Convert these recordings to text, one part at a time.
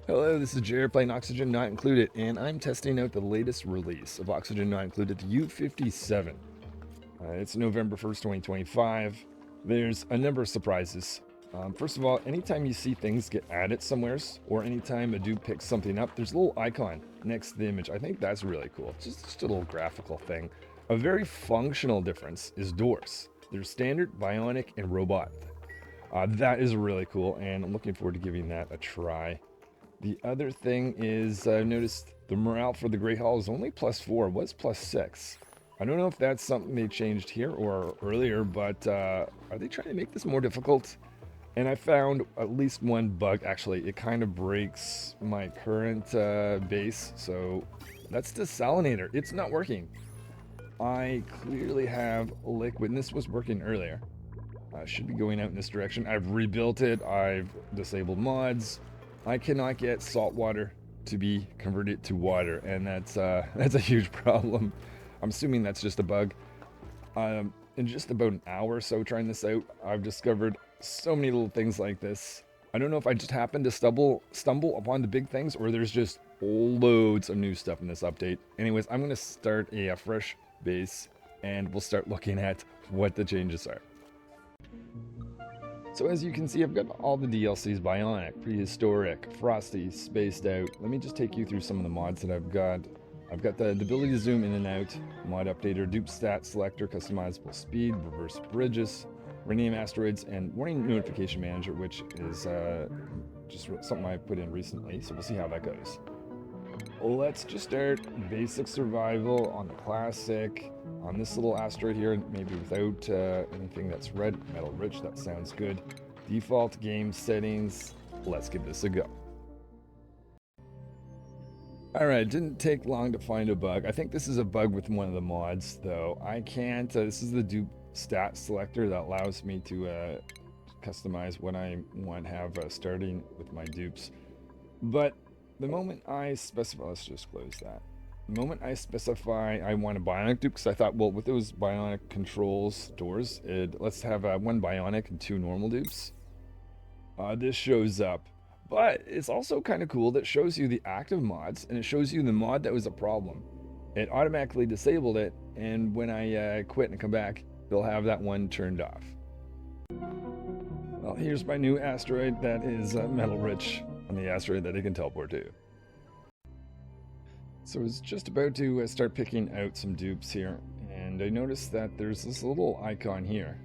Hello, this is Jared playing Oxygen Not Included, and I'm testing out the latest release of Oxygen Not Included, the U57. It's November 1st, 2025. There's a number of surprises. First of all, anytime you see things get added somewheres, or anytime a dude picks something up, there's a little icon next to the image. I think that's really cool. Just a little graphical thing. A very functional difference is doors. There's standard, bionic, and robot. That is really cool, and I'm looking forward to giving that a try. The other thing is I've noticed the morale for the Great Hall is only +4, was +6. I don't know if that's something they changed here or earlier, but are they trying to make this more difficult? And I found at least one bug. Actually, it kind of breaks my current base, so that's desalinator. It's not working. I clearly have liquid, and this was working earlier. Should be going out in this direction. I've rebuilt it. I've disabled mods. I cannot get salt water to be converted to water, and that's a huge problem. I'm assuming that's just a bug. In just about an hour or so trying this out, I've discovered so many little things like this. I don't know if I just happened to stumble upon the big things, or there's just loads of new stuff in this update. Anyways, I'm going to start a fresh base, and we'll start looking at what the changes are. So as you can see, I've got all the DLCs: Bionic, Prehistoric, Frosty, Spaced Out. Let me just take you through some of the mods that I've got. I've got the ability to zoom in and out, mod updater, dupe stat selector, customizable speed, reverse bridges, rename asteroids, and warning notification manager, which is just something I put in recently, so we'll see how that goes. Let's just start basic survival on the classic, on this little asteroid here, maybe without anything that's red, metal rich. That sounds good. Default game settings. Let's give this a go. Alright, didn't take long to find a bug. I think this is a bug with one of the mods, though. I can't, this is the dupe stat selector that allows me to customize what I want to have starting with my dupes. But the moment I specify, let's just close that. The moment I specify I want a bionic dupe, because I thought, well, with those bionic controls doors, let's have one bionic and 2 normal dupes. This shows up. But it's also kind of cool that it shows you the active mods, and it shows you the mod that was a problem. It automatically disabled it, and when I quit and come back, they'll have that one turned off. Well, here's my new asteroid that is metal rich on the asteroid that it can teleport to. So I was just about to start picking out some dupes here, and I noticed that there's this little icon here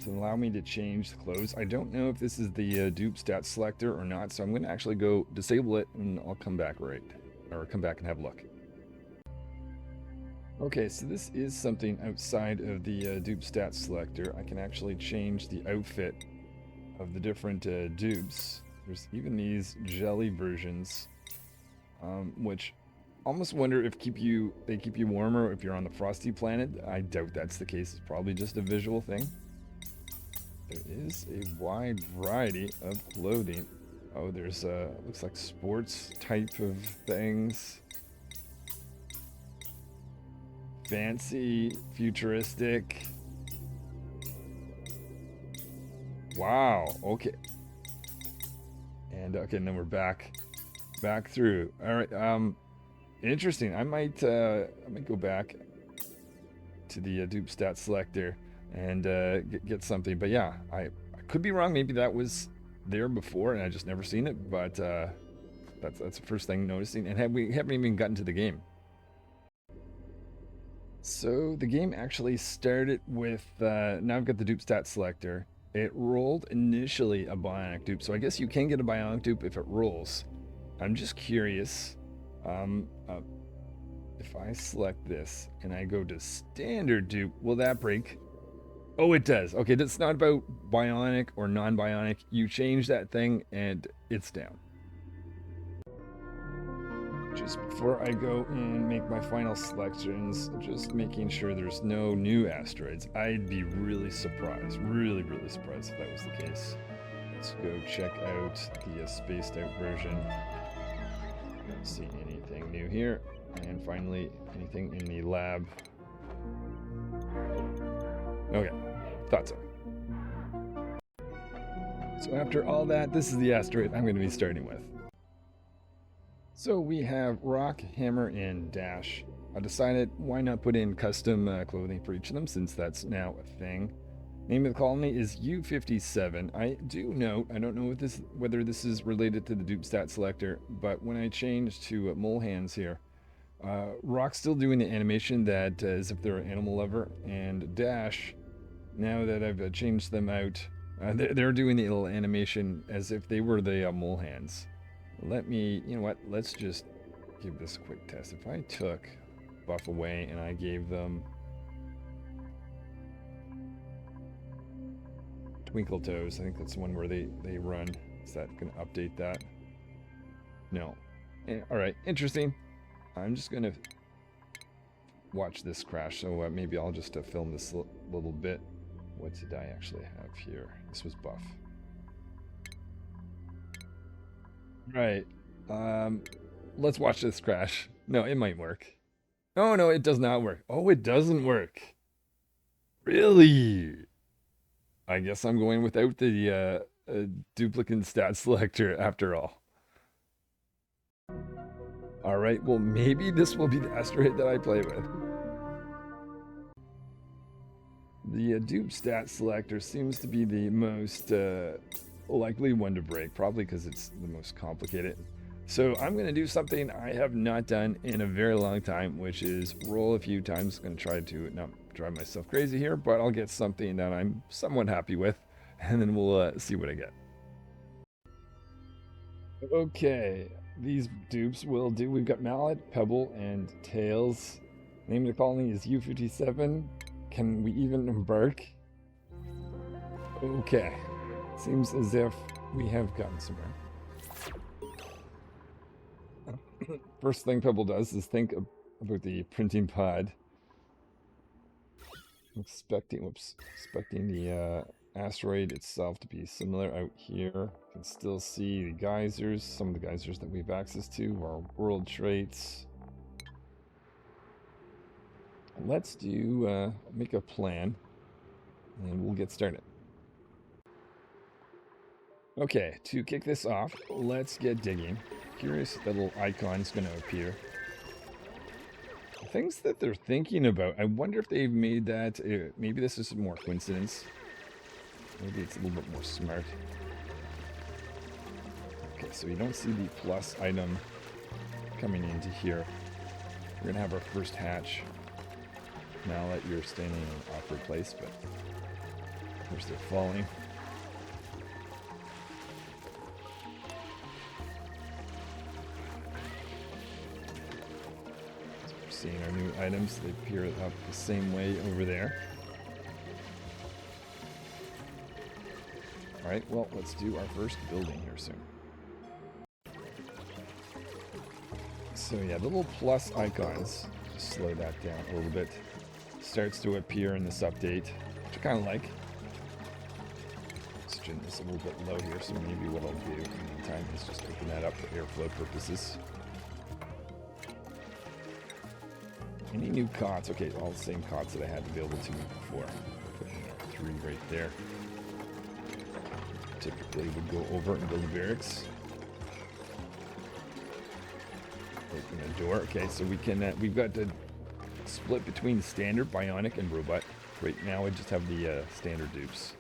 to allow me to change the clothes. I don't know if this is the dupe stat selector or not, so I'm going to actually go disable it, and I'll come back come back and have a look. Okay, so this is something outside of the dupe stat selector. I can actually change the outfit of the different dupes. There's even these jelly versions, which almost wonder if they keep you warmer if you're on the frosty planet. I doubt that's the case. It's probably just a visual thing. There is a wide variety of clothing. Oh, there's looks like sports type of things. Fancy, futuristic. Wow, okay. And okay, and then we're back through. All right, interesting. I might go back to the dupe stat selector and get something. But yeah, I could be wrong. Maybe that was there before and I just never seen it. But that's the first thing noticing. And we haven't even gotten to the game. So the game actually started with now I've got the dupe stat selector. It rolled initially a bionic dupe, so I guess you can get a bionic dupe if it rolls. I'm just curious. If I select this and I go to standard dupe, will that break? Oh, it does. Okay, that's not about bionic or non-bionic. You change that thing and it's down. Just before I go and make my final selections, just making sure there's no new asteroids. I'd be really surprised, really surprised if that was the case. Let's go check out the spaced out version. Don't see anything new here. And finally, anything in the lab. Okay, thought so. So after all that, this is the asteroid I'm going to be starting with. So we have Rock, Hammer, and Dash. I decided why not put in custom clothing for each of them since that's now a thing. Name of the colony is U57. I do note, I don't know whether this is related to the dupe stat selector, but when I change to mole hands here, Rock's still doing the animation that as if they're an animal lover, and Dash, now that I've changed them out, they're doing the little animation as if they were the mole hands. Let me, you know what, let's just give this a quick test. If I took buff away and I gave them Twinkle Toes, I think that's the one where they run. Is that going to update that? No. Alright, interesting. I'm just going to watch this crash, so maybe I'll just film this little bit. What did I actually have here? This was buff. Right. Let's watch this crash. No, it might work. Oh, no, it does not work. Oh, it doesn't work. Really? I guess I'm going without the duplicate stat selector after all. Alright, well, maybe this will be the asteroid that I play with. The dupe stat selector seems to be the most likely one to break, probably because it's the most complicated. So I'm going to do something I have not done in a very long time, which is roll a few times. I'm going to try to not drive myself crazy here, but I'll get something that I'm somewhat happy with, and then we'll see what I get. Okay, these dupes will do. We've got Mallet, Pebble, and Tails. Name of the colony is U57. Can we even embark? Okay. Seems as if we have gotten somewhere. First thing Pebble does is think about the printing pod. Expecting the asteroid itself to be similar out here. You can still see the geysers, some of the geysers that we have access to, our world traits. Let's do make a plan, and we'll get started. Okay, to kick this off, let's get digging. Curious if that little icon's going to appear. Things that they're thinking about, I wonder if they've made that, maybe this is more coincidence. Maybe it's a little bit more smart. Okay, so you don't see the plus item coming into here. We're going to have our first hatch. Now that you're standing in an awkward place, but of course they're falling. So we're seeing our new items. They appear up the same way over there. Alright, well, let's do our first building here soon. So yeah, the little plus icons, just slow that down a little bit, starts to appear in this update, which I kind of like. Oxygen is a little bit low here, so maybe what I'll do in the meantime is just open that up for airflow purposes. Any new cots? Okay, all the same cots that I had available to me before. Putting 3 right there. Typically would go over and build barracks. Open a door. Okay, so we can we've got the split between standard, bionic, and robot. Right now I just have the standard dupes.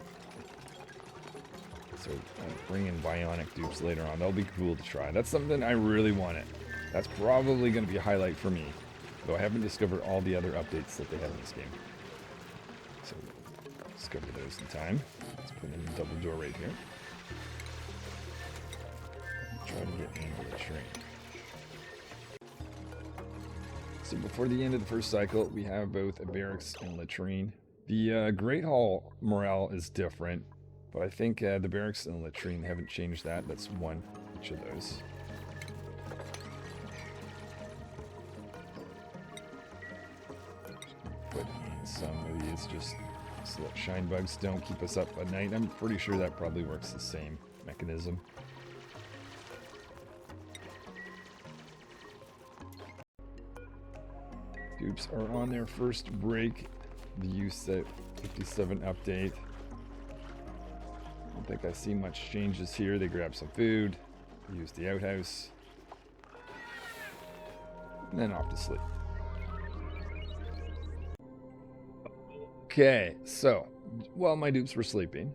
So bring in bionic dupes later on. That'll be cool to try. That's something I really wanted. That's probably going to be a highlight for me, though I haven't discovered all the other updates that they have in this game. So discover those in time. Let's put in a double door right here. Try to get into the train. So before the end of the first cycle, we have both a barracks and latrine. The Great Hall morale is different, but I think the barracks and latrine haven't changed that. That's one each of those. Put in some of these just so that shine bugs don't keep us up at night. I'm pretty sure that probably works the same mechanism. Dupes are on their first break. The U57 update. I don't think I see much changes here. They grab some food, use the outhouse. and then off to sleep. Okay, so while my dupes were sleeping,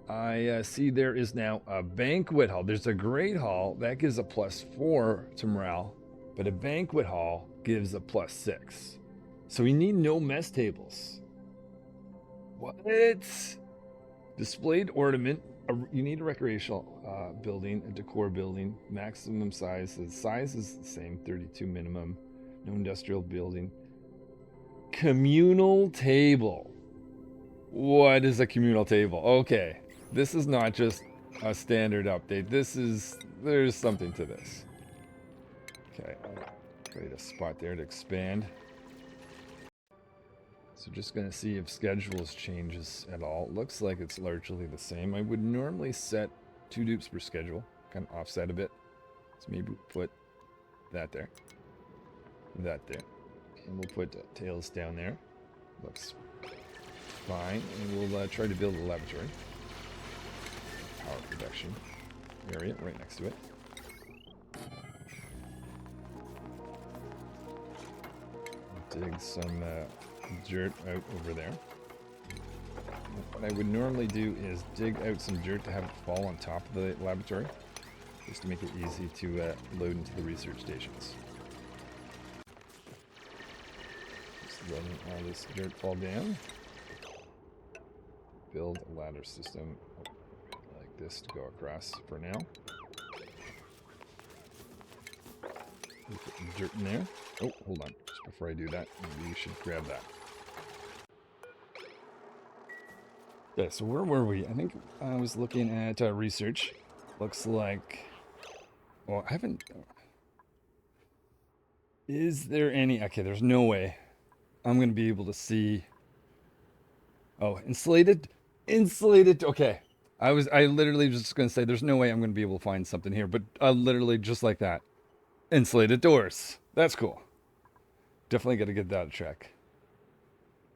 I see there is now a banquet hall. There's a great hall that gives a +4 to morale, but a banquet hall gives a +6. So we need no mess tables. What? Displayed ornament. You need a recreational building, a decor building, maximum size. The size is the same, 32 minimum. No industrial building. Communal table. What is a communal table? Okay, this is not just a standard update. There's something to this. Okay, create a spot there to expand. So just gonna see if schedules changes at all. Looks like it's largely the same. I would normally set 2 dupes per schedule, kind of offset a bit. So maybe put that there, that there. And we'll put tails down there. Looks fine. And we'll try to build a laboratory. Power production area right next to it. Dig some dirt out over there. What I would normally do is dig out some dirt to have it fall on top of the laboratory, just to make it easy to load into the research stations. Letting all this dirt fall down. Build a ladder system like this to go across for now. Put dirt in there. Oh, hold on. Just before I do that, maybe you should grab that. Okay, so where were we? I think I was looking at research. Looks like... Well, I haven't... Is there any... Okay, there's no way I'm going to be able to see... Oh, insulated? Insulated! Okay. I literally just going to say there's no way I'm going to be able to find something here, but literally just like that. Insulated doors. That's cool. Definitely got to get that a check.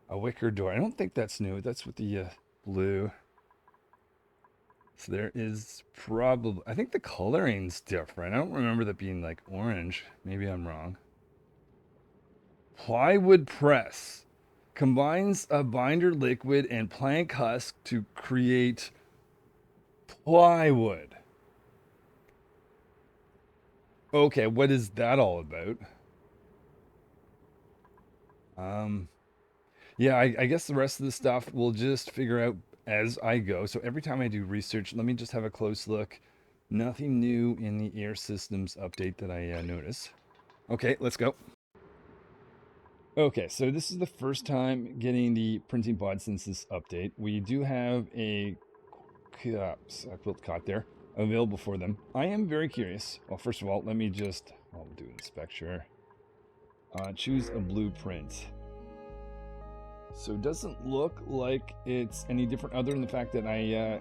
A wicker door. I don't think that's new. That's with the blue. So there is probably... I think the coloring's different. I don't remember that being like orange. Maybe I'm wrong. Plywood press. Combines a binder liquid and plank husk to create plywood. Okay, what is that all about? Yeah, I guess the rest of the stuff we'll just figure out as I go. So every time I do research, let me just have a close look. Nothing new in the air systems update that I notice. Okay, let's go. Okay, so this is the first time getting the printing pod since this update. We do have a quilt cot there available for them. I am very curious. Well, first of all, let me just... I'll do an inspection. Choose a blueprint. So it doesn't look like it's any different other than the fact that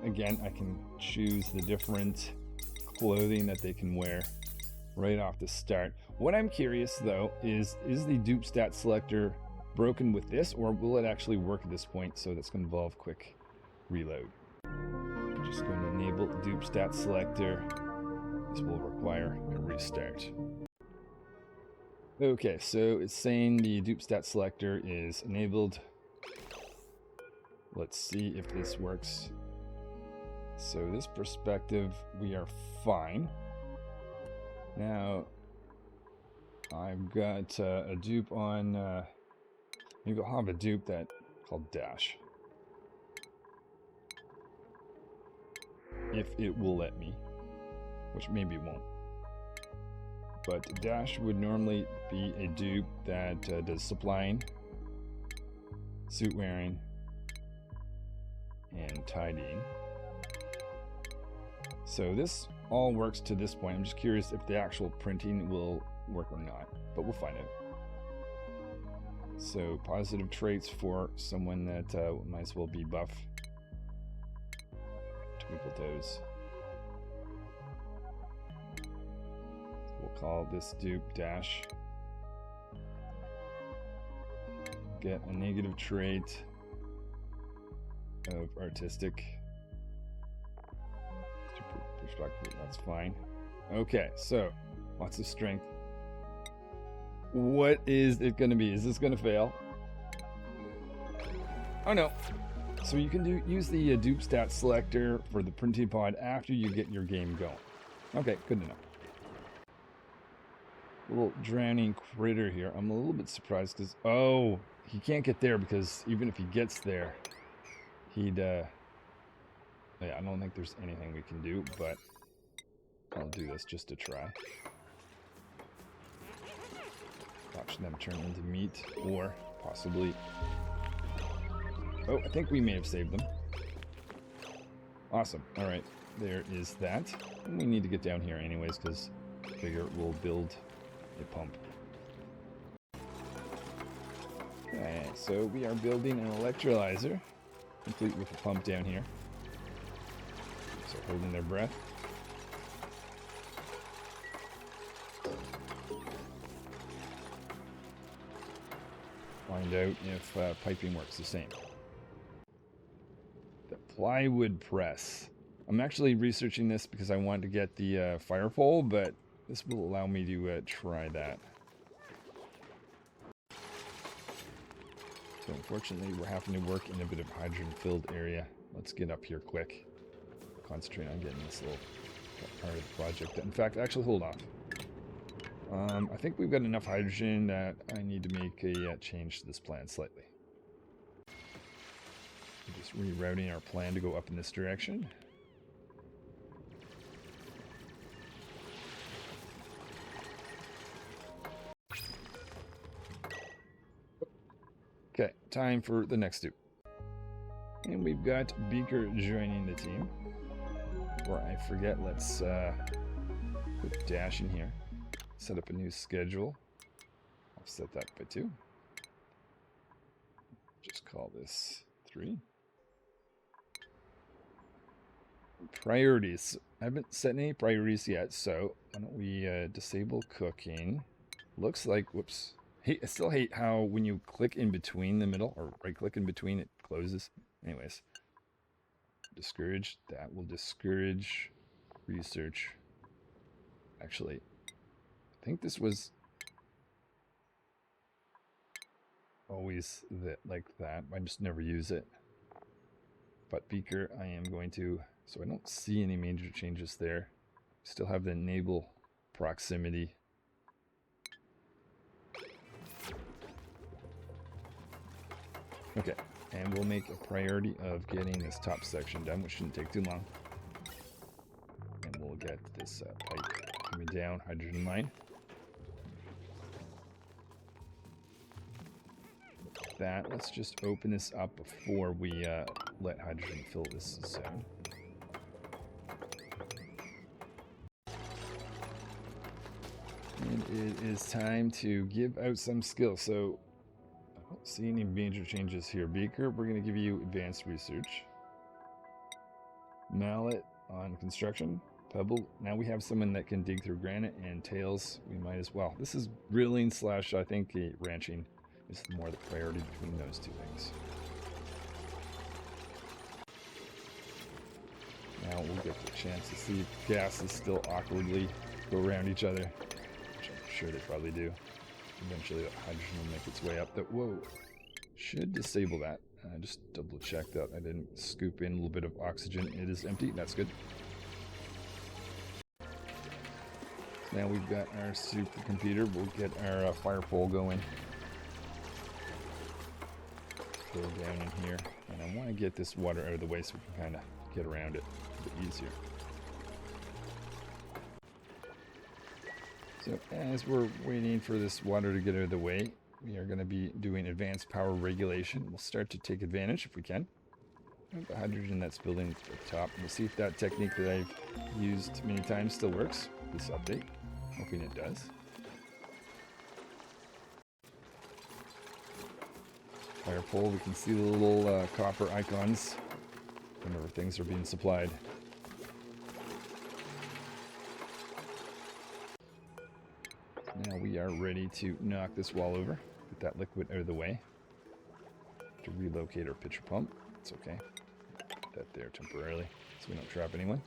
again, I can choose the different clothing that they can wear right off the start. What I'm curious though is the dupe stat selector broken with this, or will it actually work at this point? So that's going to involve quick reload. I'm just going to enable dupe stat selector. This will require a restart. Okay, so it's saying the dupe stat selector is enabled. Let's see if this works. So this perspective, we are fine. Now, I've got a dupe on, maybe I'll have a dupe that called Dash. If it will let me, which maybe it won't. But Dash would normally be a dupe that does supplying, suit wearing, and tidying. So this all works to this point. I'm just curious if the actual printing will work or not, but we'll find out. So positive traits for someone that might as well be buff. Twinkle toes. We'll call this dupe Dash. Get a negative trait of artistic. Perspective, that's fine. Okay, so lots of strength. What is it going to be? Is this going to fail? Oh no. So you can use the Dupe stat selector for the printing pod after you get your game going. Okay, good enough. Little drowning critter here. I'm a little bit surprised because, oh, he can't get there because even if he gets there, he'd, yeah, I don't think there's anything we can do, but I'll do this just to try. Watch them turn into meat, or possibly... Oh, I think we may have saved them. Awesome. All right, there is that. And we need to get down here anyways, because I figure we'll build a pump. Okay, so we are building an electrolyzer, complete with a pump down here. So holding their breath. Find out if piping works the same. The plywood press. I'm actually researching this because I want to get the fire pole, but this will allow me to try that. So unfortunately, we're having to work in a bit of hydrogen-filled area. Let's get up here quick. Concentrate on getting this little part of the project. In fact, actually, hold on. I think we've got enough hydrogen that I need to make a change to this plan slightly. We're just rerouting our plan to go up in this direction. Okay, time for the next dupe. And we've got Beaker joining the team. Before I forget, let's put Dash in here. Set up a new schedule. I'll set that by 2. Just call this 3. Priorities. I haven't set any priorities yet, so why don't we disable cooking. Looks like, whoops. I still hate how when you click in between the middle, or right click in between, it closes. Anyways. Discourage. That will discourage research. Actually, I think this was always like that. I just never use it. But Beaker, I am going to, so I don't see any major changes there. Still have the enable proximity. Okay, and we'll make a priority of getting this top section done, which shouldn't take too long. And we'll get this pipe coming down, hydrogen mine. That, let's just open this up before we let hydrogen fill this zone. And it is time to give out some skills. So I don't see any major changes here. Beaker, we're going to give you advanced research. Mallet on construction. Pebble, now we have someone that can dig through granite, and Tails, we might as well. This is grilling slash, I think, ranching is more the priority between those two things. Now we'll get the chance to see if gases still awkwardly go around each other, which I'm sure they probably do. Eventually the hydrogen will make its way up. Whoa, should disable that. Just double check that I didn't scoop in a little bit of oxygen. It is empty, that's good. Now we've got our supercomputer. We'll get our fire pole going. Go down in here, and I want to get this water out of the way so we can kind of get around it a bit easier. So as we're waiting for this water to get out of the way, we are going to be doing advanced power regulation. We'll start to take advantage if we can of the hydrogen that's building at the top. We'll see if that technique that I've used many times still works. This update, hoping it does. Fire pole, we can see the little copper icons whenever things are being supplied. Now we are ready to knock this wall over, get that liquid out of the way. To relocate our pitcher pump, it's okay. Put that there temporarily so we don't trap anyone.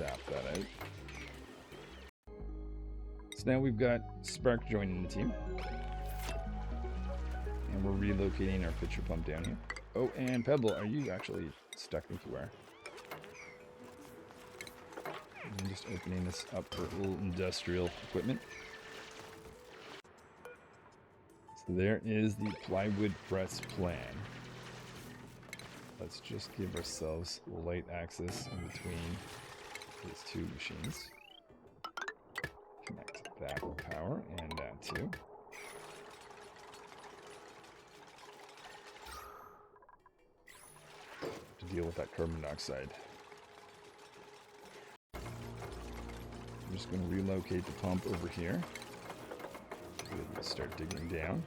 zap that out. So now we've got Spark joining the team. And we're relocating our pitcher pump down here. Oh, and Pebble, are you actually stuck? I think you are. I'm just opening this up for a little industrial equipment. So there is the plywood press plan. Let's just give ourselves light access in between these two machines. Connect that power and that too. To deal with that carbon dioxide. I'm just going to relocate the pump over here. We'll start digging down.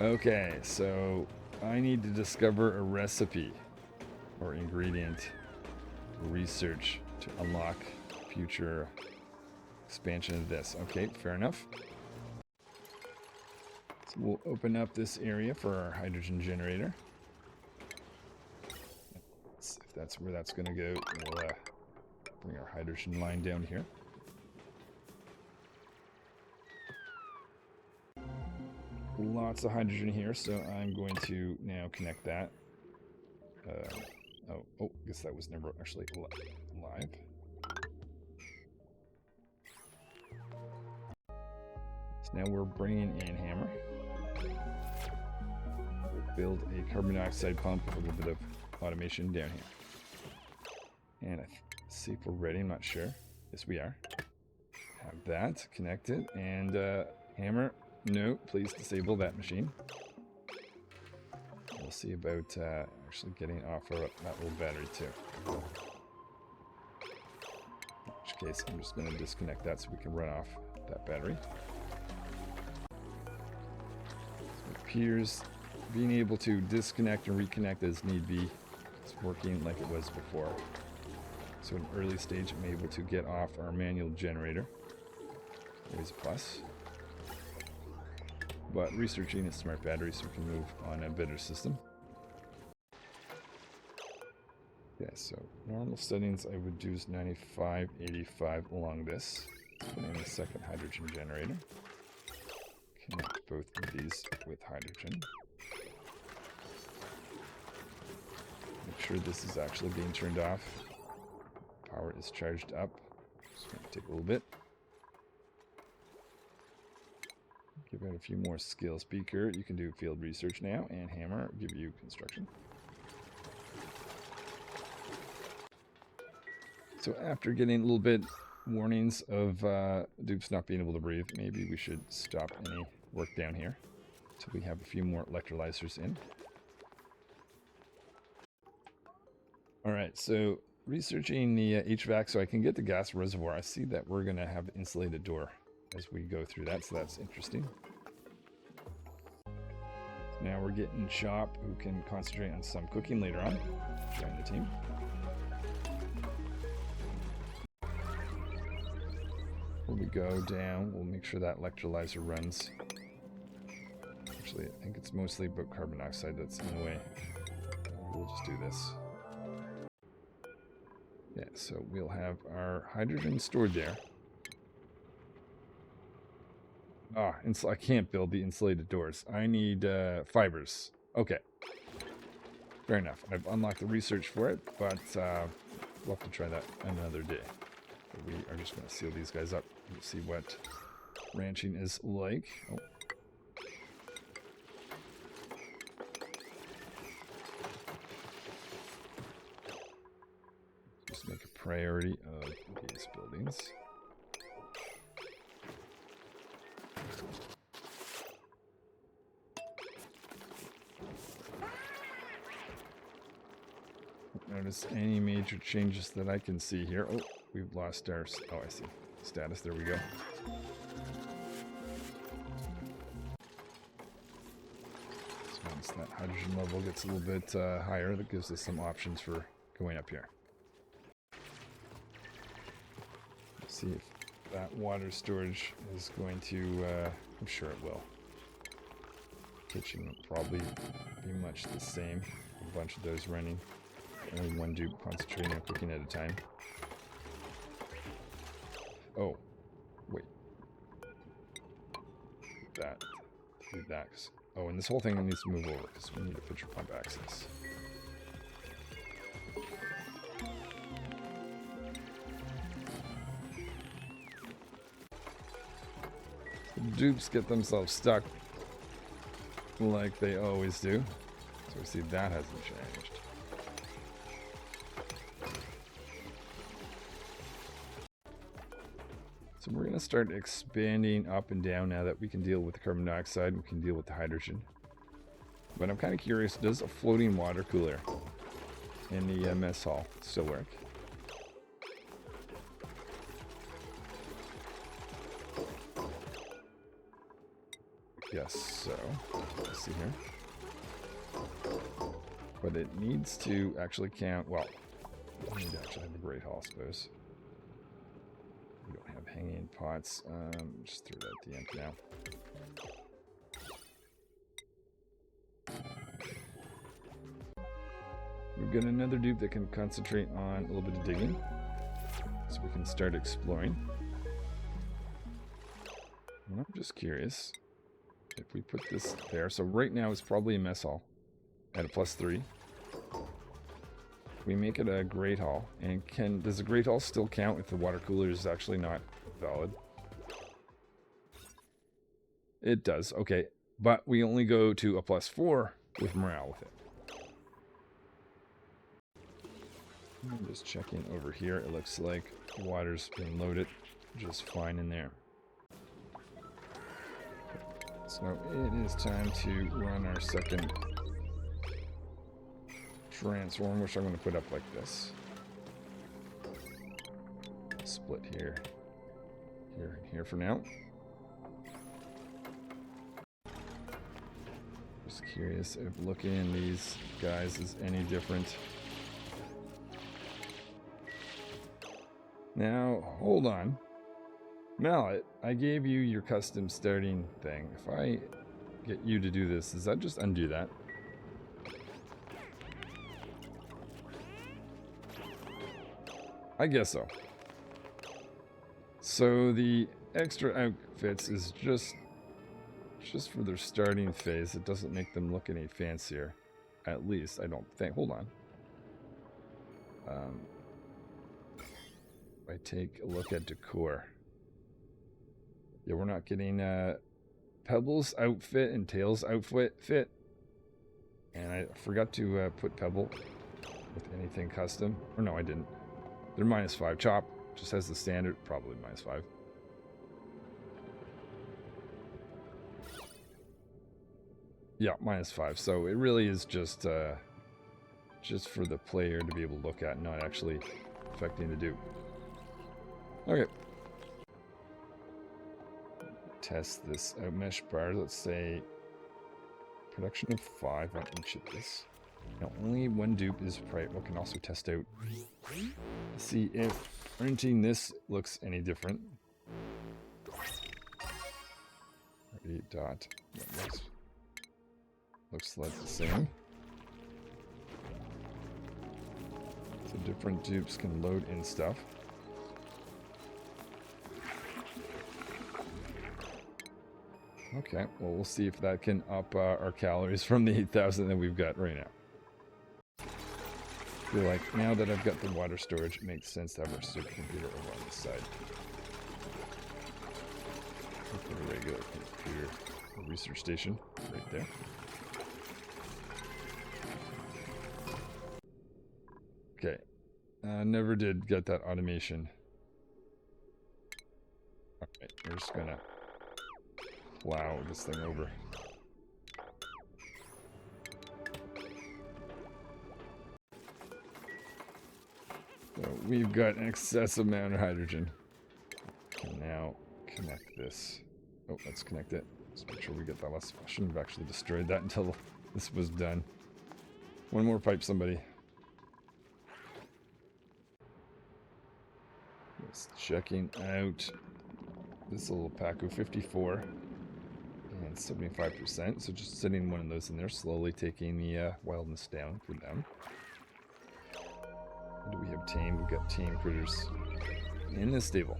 Okay, so I need to discover a recipe or ingredient research to unlock future expansion of this. Okay, fair enough. So we'll open up this area for our hydrogen generator. If that's where that's going to go, we'll bring our hydrogen line down here. Lots of hydrogen here, so I'm going to now connect that. I guess that was never actually live. So now we're bringing in hammer. We'll build a carbon dioxide pump with a little bit of automation down here. And see if we're ready, I'm not sure. Yes, we are. Have that connected, and hammer. No, please disable that machine. We'll see about actually getting off of that little battery too. In which case, I'm just going to disconnect that so we can run off that battery. So it appears being able to disconnect and reconnect as need be is working like it was before. So in early stage, I'm able to get off our manual generator. Always a plus. But researching a smart battery so we can move on a better system. Yeah, so normal settings I would do is 95, 85 along this. Put in a second hydrogen generator. Connect both of these with hydrogen. Make sure this is actually being turned off. Power is charged up. It's going to take a little bit. Give it a few more skills. Beaker, you can do field research now, and hammer, give you construction. So after getting a little bit warnings of Dupe's not being able to breathe, maybe we should stop any work down here until we have a few more electrolyzers in. Alright, so researching the HVAC so I can get the gas reservoir. I see that we're going to have an insulated door as we go through that, so that's interesting. Now we're getting Shop, who can concentrate on some cooking later on. Join the team. Before we go down, we'll make sure that electrolyzer runs. Actually, I think it's mostly about carbon dioxide that's in the way. We'll just do this. Yeah, so we'll have our hydrogen stored there. I can't build the insulated doors. I need fibers. Okay. Fair enough. I've unlocked the research for it, but we'll have to try that another day. But we are just going to seal these guys up and see what ranching is like. Oh. Just make a priority of these buildings. Notice any major changes that I can see here. Oh, we've lost our... Oh, I see. Status. There we go. So once that hydrogen level gets a little bit higher, that gives us some options for going up here. Let's see if that water storage is going to... I'm sure it will. kitchen will probably be much the same. A bunch of those running. Only one dupe concentrating on cooking at a time. Oh, wait. That. Do that. Oh, and this whole thing needs to move over because we need a pitcher pump access. Dupes get themselves stuck like they always do. So we see that hasn't changed. So we're going to start expanding up and down now that we can deal with the carbon dioxide, we can deal with the hydrogen. But I'm kind of curious, does a floating water cooler in the mess hall still work? Yes, so let's see here. But it needs to actually count, well, we need to actually have a great hall, I suppose. We don't have hanging pots. Just throw that at the end for now. We've got another dupe that can concentrate on a little bit of digging. So we can start exploring. And I'm just curious if we put this there. So right now it's probably a mess hall at a +3. We make it a great hall, and does the great hall still count if the water cooler is actually not valid? It does, okay, but we only go to a +4 with morale with it. I'm just checking over here. It looks like the water's been loaded just fine in there. So it is time to run our second transform, which I'm going to put up like this. Split here, here, and here for now. Just curious if looking in these guys is any different. Now, hold on. Mallet, I gave you your custom starting thing. If I get you to do this, does that just undo that? I guess so. So the extra outfits is just for their starting phase. It doesn't make them look any fancier. At least, I don't think. Hold on. If I take a look at decor. Yeah, we're not getting Pebble's outfit and Tails' outfit fit. And I forgot to put Pebble with anything custom. Or no, I didn't. They're -5. Chop just has the standard, probably -5. Yeah, -5. So it really is just for the player to be able to look at, not actually affecting the dupe. Okay. Test this outmesh bar. Let's say production of 5 on each of this. Now only one dupe is right. We can also test out. See if printing this looks any different. 8 dot. That looks like the same. So different dupes can load in stuff. Okay, well, we'll see if that can up our calories from the 8,000 that we've got right now. I feel like now that I've got the water storage, it makes sense to have our supercomputer over on this side. Put a regular computer, a research station right there. Okay, never did get that automation. Alright, we're just gonna plow this thing over. So we've got an excessive amount of hydrogen. Can now connect this. Oh, let's connect it. Let's make sure we get that last. I shouldn't have actually destroyed that until this was done. One more pipe, somebody. Just checking out this little Paco 54. and 75%. So just sitting one of those in there, slowly taking the wildness down for them. What do we have tame? We've got tame critters in this stable.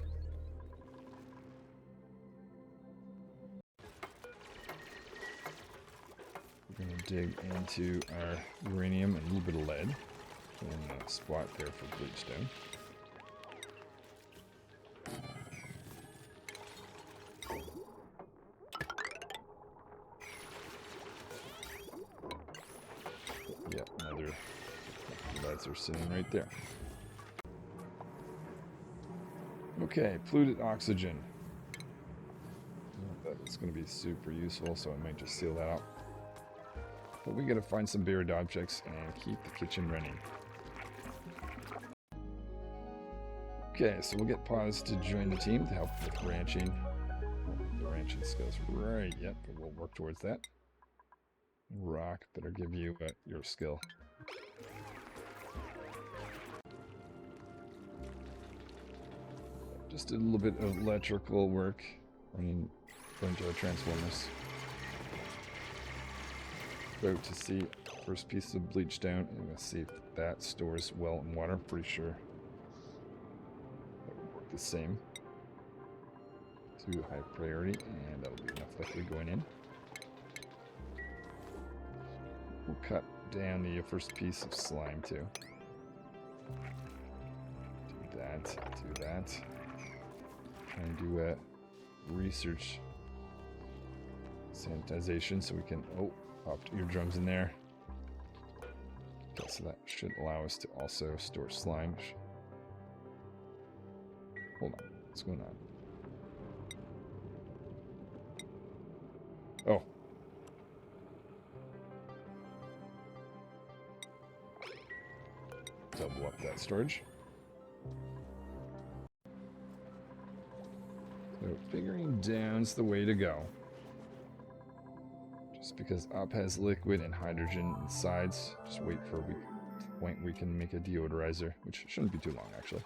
We're going to dig into our uranium and a little bit of lead. And a spot there for bleachstone. Yep, another leads are sitting right there. Okay, polluted oxygen. That's going to be super useful, so I might just seal that out. But we got to find some buried objects and keep the kitchen running. Okay, so we'll get Pause to join the team to help with ranching. The ranching skills right yet, but we'll work towards that. Rock, better give you your skill. Just did a little bit of electrical work running a bunch of transformers. About to see first piece of bleach down. I'm going to see if that stores well in water. Pretty sure that would work the same. To high priority, and that'll be enough liquid going in. We'll cut down the first piece of slime too. Do that, do that. Try and do a research sanitization so we can, pop eardrums in there. Okay, so that should allow us to also store slime. Hold on, what's going on? Oh. Double up that storage. So figuring down's the way to go. Just because up has liquid and hydrogen and sides, just wait for a point we can make a deodorizer, which shouldn't be too long actually.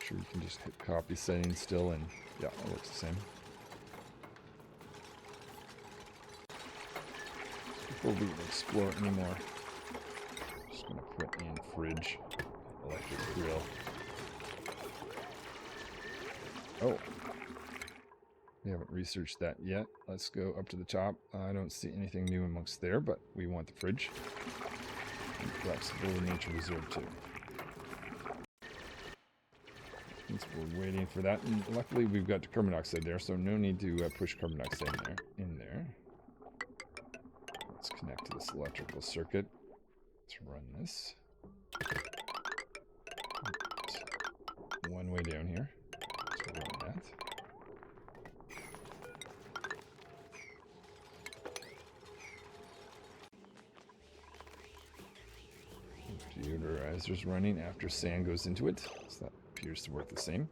Sure, you can just hit copy settings still, and yeah, it looks the same. Before we explore anymore, just gonna put in fridge, electric grill. Oh, we haven't researched that yet. Let's go up to the top. I don't see anything new amongst there, but we want the fridge. And flexible nature reserve too. Since we're waiting for that, and luckily we've got the carbon dioxide there, so no need to push carbon dioxide in there. Let's connect to this electrical circuit. Let's run this. One way down here. Let's run that. Deodorizer's running after sand goes into it, so that appears to work the same.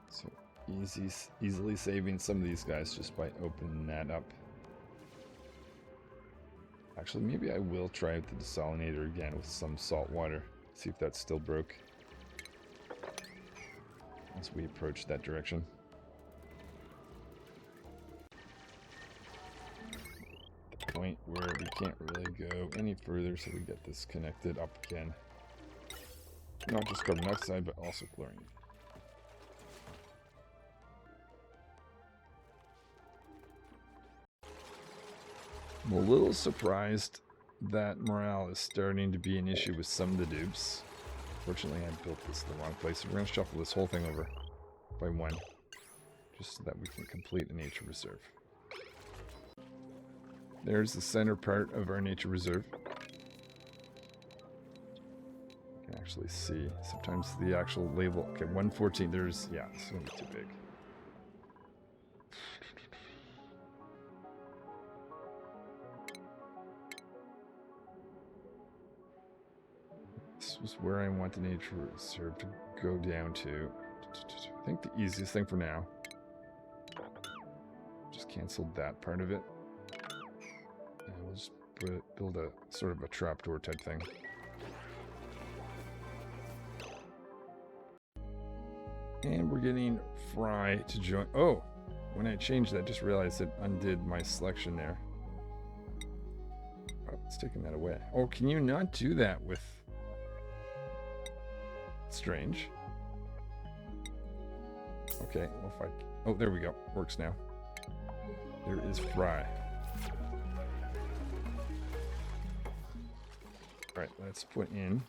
So easily saving some of these guys just by opening that up. Actually, maybe I will try out the desalinator again with some salt water. See if that's still broke as we approach that direction. Point where we can't really go any further, so we get this connected up again. Not just carbon dioxide, but also chlorine. I'm a little surprised that morale is starting to be an issue with some of the dupes. Fortunately, I built this in the wrong place. We're going to shuffle this whole thing over by one, just so that we can complete a nature reserve. There's the center part of our nature reserve. You can actually see sometimes the actual label. Okay, 114. There's, yeah, it's going to be too big. This was where I want the nature reserve to go down to. I think the easiest thing for now. Just canceled that part of it. And we'll just build a sort of a trapdoor type thing. And we're getting Fry to join. Oh, when I changed that, I just realized it undid my selection there. Oh, it's taking that away. Oh, can you not do that with... Strange. Okay, well if I... Oh, there we go. Works now. There is Fry. Alright, let's put in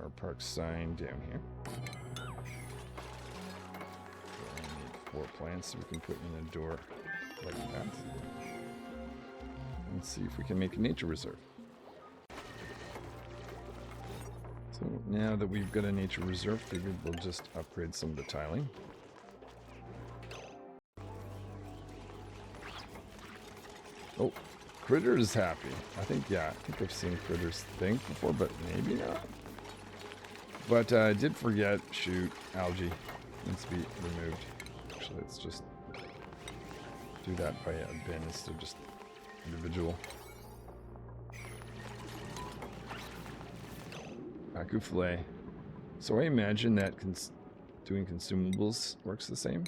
our park sign down here. We need 4 plants so we can put in a door like that. Let's see if we can make a nature reserve. So now that we've got a nature reserve, figured we'll just upgrade some of the tiling. Oh, Critter's happy. I think I've seen Critter's think before, but maybe not. But I did forget, shoot, algae needs to be removed. Actually, let's just do that by a bin instead of just individual. Aku fillet. So I imagine that doing consumables works the same.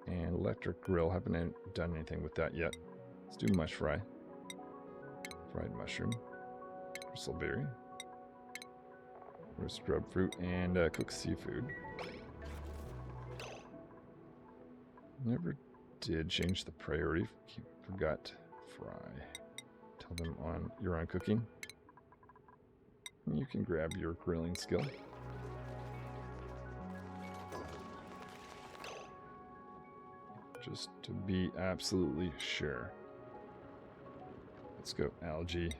And electric grill, haven't done anything with that yet. Let's do mush fry. Fried mushroom. Bristleberry. Roast grub fruit and cooked seafood. Never did change the priority. Forgot fry. Tell them you're on cooking. You can grab your grilling skill. Just to be absolutely sure. Let's go algae.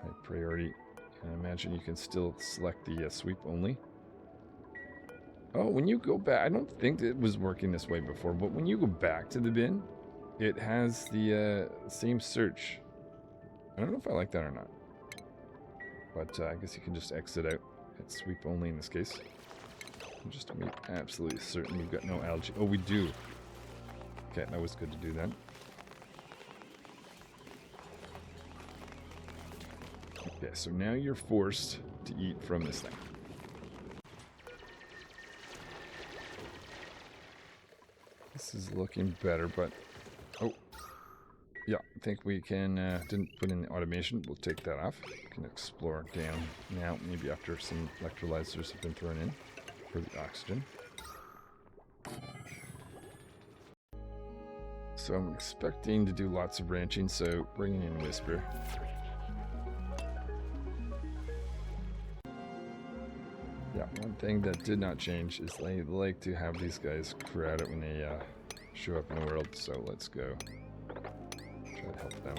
High priority. And I imagine you can still select the sweep only. Oh, when you go back, I don't think it was working this way before, but when you go back to the bin, it has the same search. I don't know if I like that or not. But I guess you can just exit out. Hit sweep only in this case. Just to be absolutely certain we've got no algae. Oh, we do. Okay, that was good to do that. Okay, so now you're forced to eat from this thing. This is looking better, but... Oh. Yeah, I think we can... didn't put in the automation. We'll take that off. We can explore down now, maybe after some electrolyzers have been thrown in for the oxygen. So I'm expecting to do lots of branching, so bringing in Whisper. Yeah, one thing that did not change is they like to have these guys crowd it when they show up in the world, so let's go try to help them.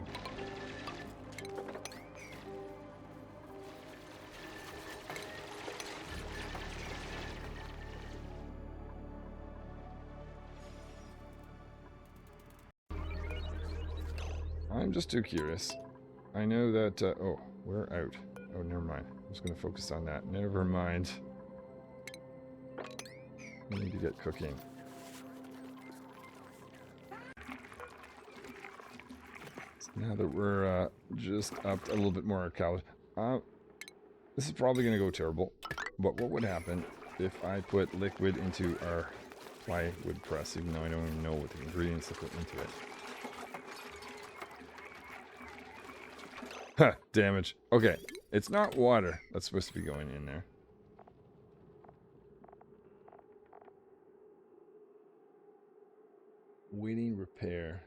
I'm just too curious. I know that, oh, we're out. Oh, never mind. I was going to focus on that. Never mind. We need to get cooking. So now that we're just up a little bit more calories. This is probably going to go terrible. But what would happen if I put liquid into our plywood press, even though I don't even know what the ingredients that go into it? Huh, damage. Okay, it's not water that's supposed to be going in there. Waiting repair.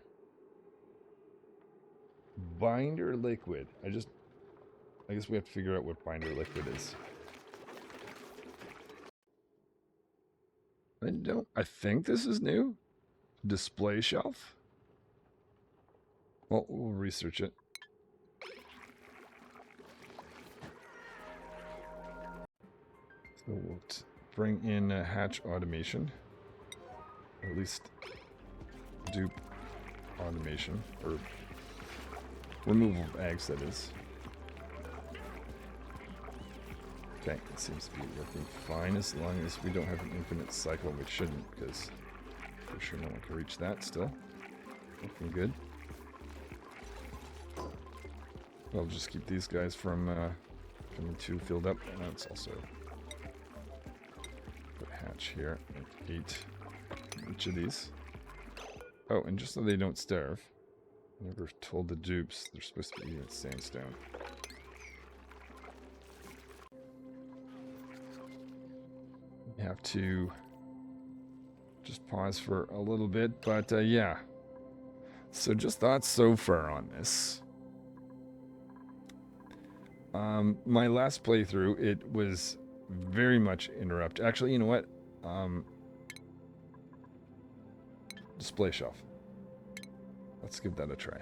Binder liquid. I guess we have to figure out what binder liquid is. I think this is new. Display shelf? Well, we'll research it. So we'll bring in hatch automation. Or at least dupe automation. Or removal of eggs, that is. Okay, it seems to be working fine as long as we don't have an infinite cycle, which shouldn't, because for sure no one can reach that still. Looking good. I'll just keep these guys from coming too filled up. And that's also bunch here. Like 8 each of these. Oh, and just so they don't starve, I never told the dupes they're supposed to be eating sandstone. You have to just pause for a little bit, but yeah. So just thoughts so far on this. My last playthrough, it was very much interrupted. Actually, you know what? Display shelf. Let's give that a try.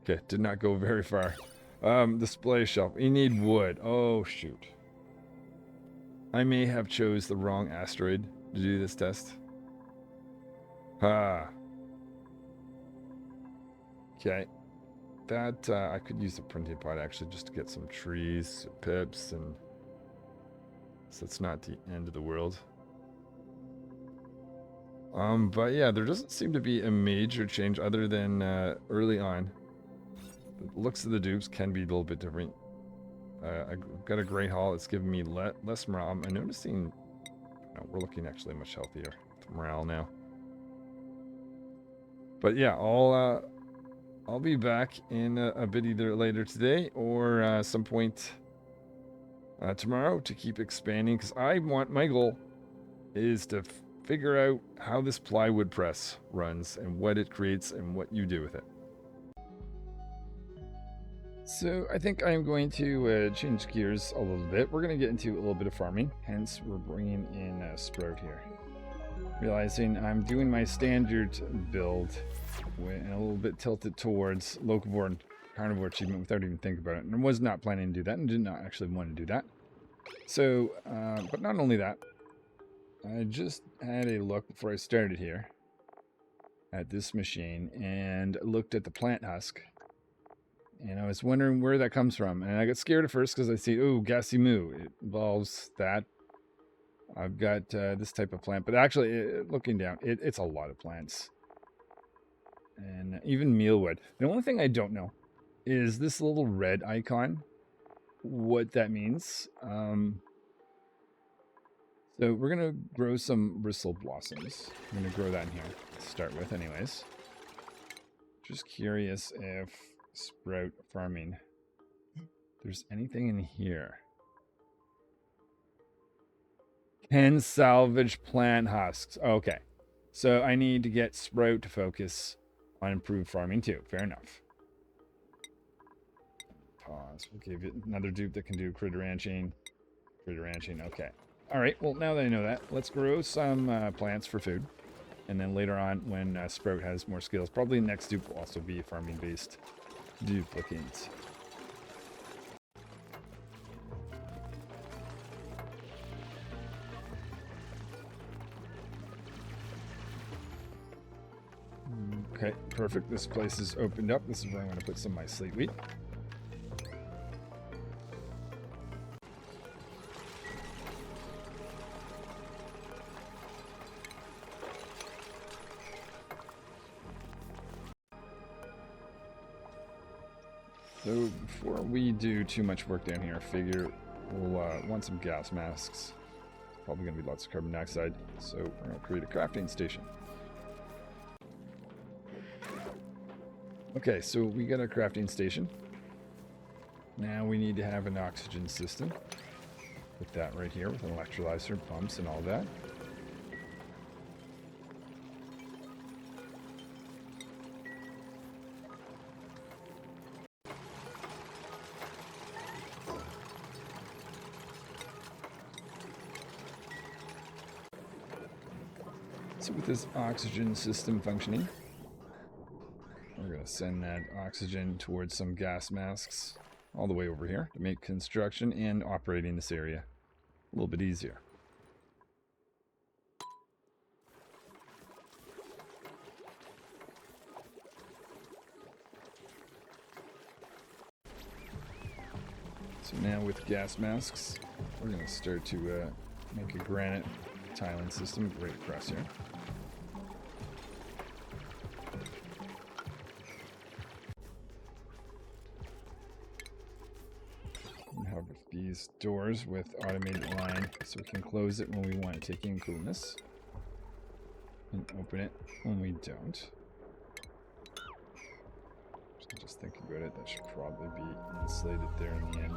Okay, did not go very far. Display shelf. You need wood. Oh, shoot. I may have chose the wrong asteroid to do this test. Okay. That, I could use the printing pod actually just to get some trees, pips, and so it's not the end of the world. But yeah, there doesn't seem to be a major change other than early on. The looks of the dupes can be a little bit different. I've got a great haul. It's giving me less morale. I'm noticing we're looking actually much healthier with morale now. But yeah, I'll be back in a bit either later today or some point tomorrow to keep expanding, because my goal is to figure out how this plywood press runs and what it creates and what you do with it. So I think I'm going to change gears a little bit. We're going to get into a little bit of farming, hence we're bringing in Sprout here. Realizing I'm doing my standard build and a little bit tilted towards locavore and carnivore achievement without even thinking about it. And I was not planning to do that and did not actually want to do that. So, but not only that, I just had a look before I started here at this machine and looked at the plant husk. And I was wondering where that comes from. And I got scared at first because I see, oh, gassy moo. It involves that. I've got this type of plant. But actually, looking down, it's a lot of plants. And even mealwood. The only thing I don't know is this little red icon. What that means. So we're going to grow some bristle blossoms. I'm going to grow that in here to start with anyways. Just curious if Sprout farming, there's anything in here. Can salvage plant husks. Okay. So I need to get Sprout to focus on improved farming too. Fair enough. Pause. We'll give it another dupe that can do critter ranching. Critter ranching. Okay. All right. Well, now that I know that, let's grow some plants for food. And then later on, when Sprout has more skills, probably the next dupe will also be farming-based duplicate. Okay, perfect. This place is opened up. This is where I'm going to put some of my slate wheat. So before we do too much work down here, I figure we'll want some gas masks. Probably going to be lots of carbon dioxide. So we're going to create a crafting station. Okay, so we got a crafting station. Now we need to have an oxygen system. Put that right here with an electrolyzer, pumps, and all that. So with this oxygen system functioning, we're going to send that oxygen towards some gas masks all the way over here to make construction and operating this area a little bit easier. So now with gas masks, we're going to start to make a granite tiling system right across here. these doors with automated line so we can close it when we want to take in coolness. And open it when we don't. So just thinking about it, that should probably be insulated there in the end.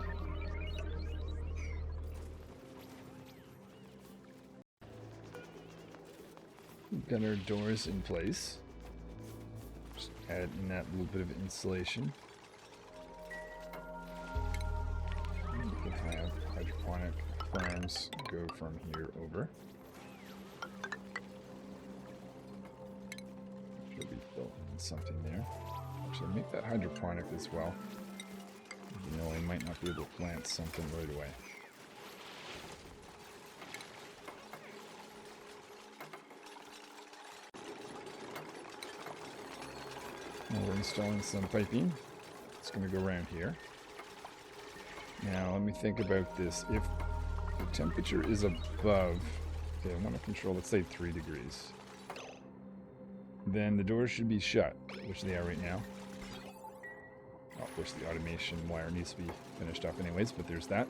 We've got our doors in place. Just add in that little bit of insulation. And you can have hydroponic farms go from here over. Should be built in something there. Actually, make that hydroponic as well. You know, I might not be able to plant something right away. Now we're installing some piping. It's going to go around here. Now let me think about this. If the temperature is above, okay, I want to control, let's say 3 degrees. Then the doors should be shut, which they are right now. Well, of course, the automation wire needs to be finished off anyways, but there's that.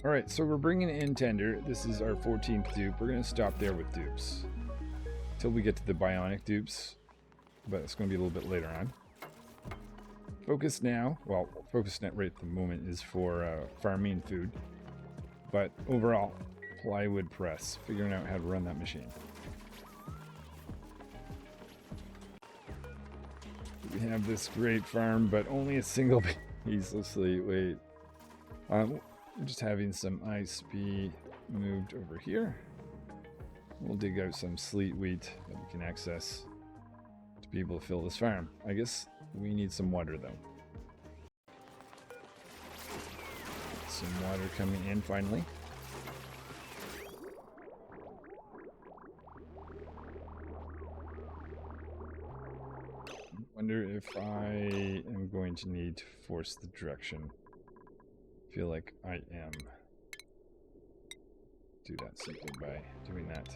Alright, so we're bringing in tender. This is our 14th dupe. We're going to stop there with dupes until we get to the bionic dupes, but it's going to be a little bit later on. Focus now, well, focus net right at the moment is for farming food, but overall, plywood press, figuring out how to run that machine. We have this great farm, but only a single piece. Let's see, wait. I'm just having some ice be moved over here. We'll dig out some sleet wheat that we can access to be able to fill this farm. I guess we need some water though. Some water coming in finally. Wonder if I am going to need to force the direction. Feel like I am. Do that simply by doing that.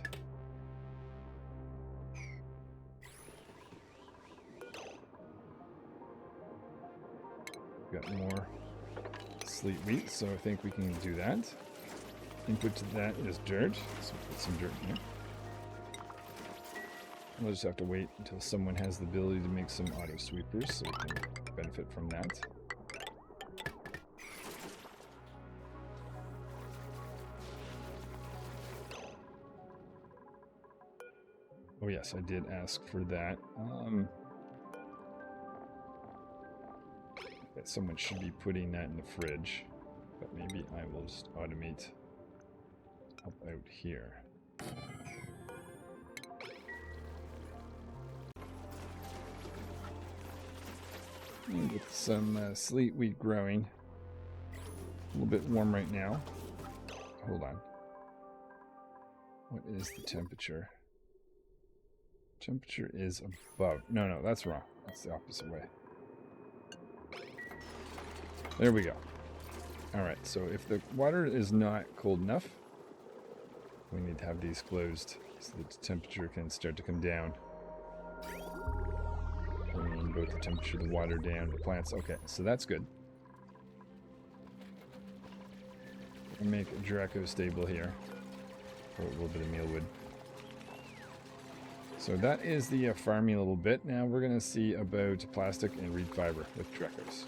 Got more sleet wheat, so I think we can do that. Input to that is dirt, so put some dirt in here. We'll just have to wait until someone has the ability to make some auto sweepers so we can benefit from that. Oh yes, I did ask for that. Someone should be putting that in the fridge, but maybe I will just automate up out here. And with some sleet wheat growing, a little bit warm right now. Hold on. What is the temperature? Temperature is above. No, that's wrong. That's the opposite way. There we go. Alright, so if the water is not cold enough, we need to have these closed so that the temperature can start to come down. Bringing both the temperature of the water down, the plants. Okay, so that's good. We'll make a Dreckos table here. Put a little bit of mealwood. So that is the farming a little bit. Now we're going to see about plastic and reed fiber with Dreckos.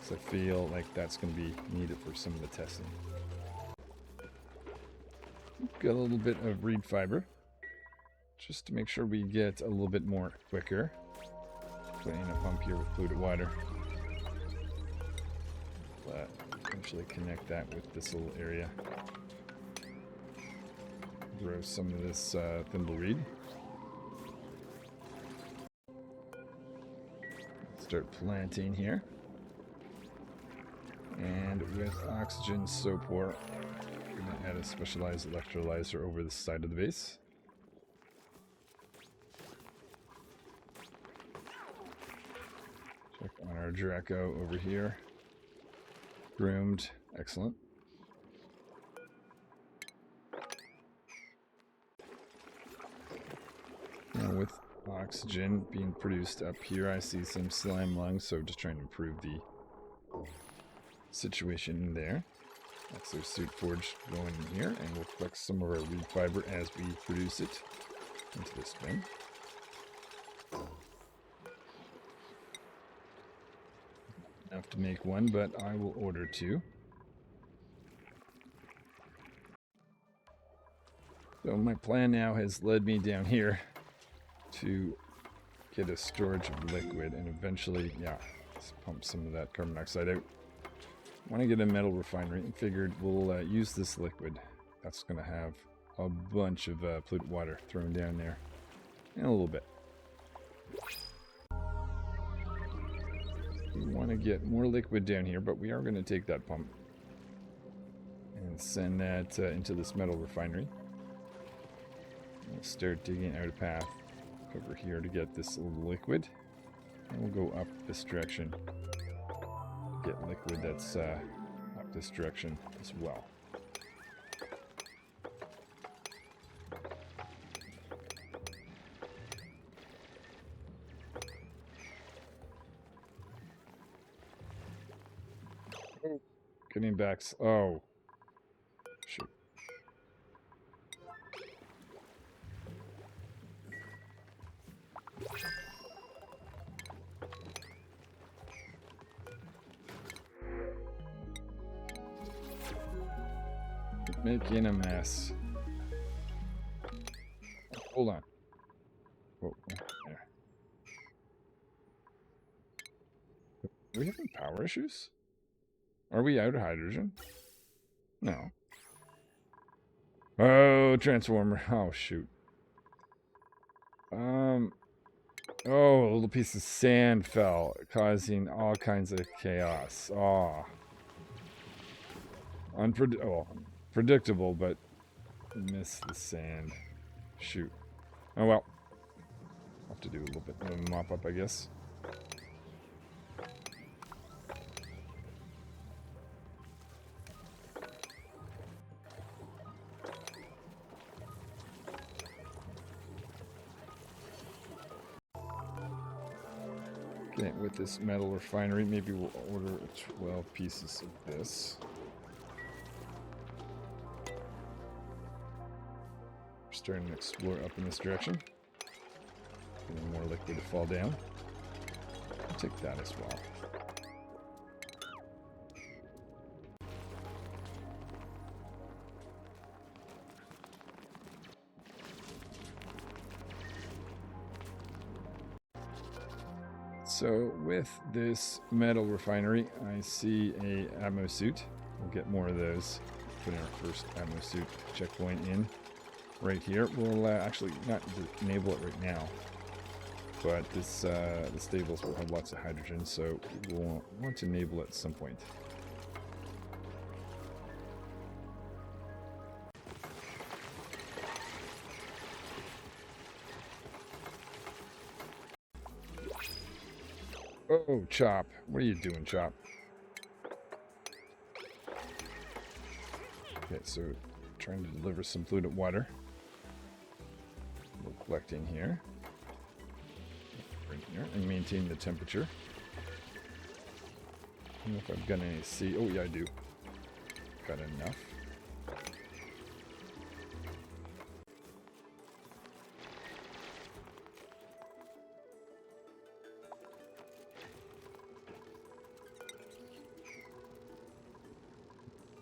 So I feel like that's going to be needed for some of the testing. Got a little bit of reed fiber, just to make sure we get a little bit more quicker. Putting in a pump here with polluted water. But eventually connect that with this little area. Grow some of this thimbleweed. Start planting here. And with oxygen so poor, I'm going to add a specialized electrolyzer over the side of the base. Check on our Drecko over here. Groomed. Excellent. Now with oxygen being produced up here. I see some slime lungs, so just trying to improve the situation in there. That's our suit forge going in here, and we'll collect some of our reed fiber as we produce it into this bin. Enough to make one, but I will order two. So my plan now has led me down here to get a storage of liquid, and eventually, yeah, let's pump some of that carbon dioxide out. I want to get a metal refinery, and figured we'll use this liquid. That's going to have a bunch of polluted water thrown down there in a little bit. We want to get more liquid down here, but we are going to take that pump and send that into this metal refinery. We'll start digging out a path over here to get this liquid, and we'll go up this direction. Get liquid that's up this direction as well. Oh, getting back. Oh, shoot. Making a mess. Hold on. Whoa, there. Are we having power issues? Are we out of hydrogen? No. Oh, transformer. Oh, shoot. Oh, a little piece of sand fell, causing all kinds of chaos. Oh. Predictable, but missed the sand. Shoot. Oh well. Have to do a little bit of a mop up, I guess. Okay, with this metal refinery, maybe we'll order 12 pieces of this. Starting to explore up in this direction. Getting more liquid to fall down. I'll take that as well. So with this metal refinery, I see a ammo suit. We'll get more of those. Put in our first ammo suit checkpoint in. Right here, we'll actually not enable it right now, but this the stables will have lots of hydrogen, so we'll want to enable it at some point. Oh, Chop, what are you doing, Chop? Okay, so trying to deliver some polluted water. We're collecting here, right here, and maintain the temperature. I don't know if I've got any C. Oh yeah, I do. Got enough.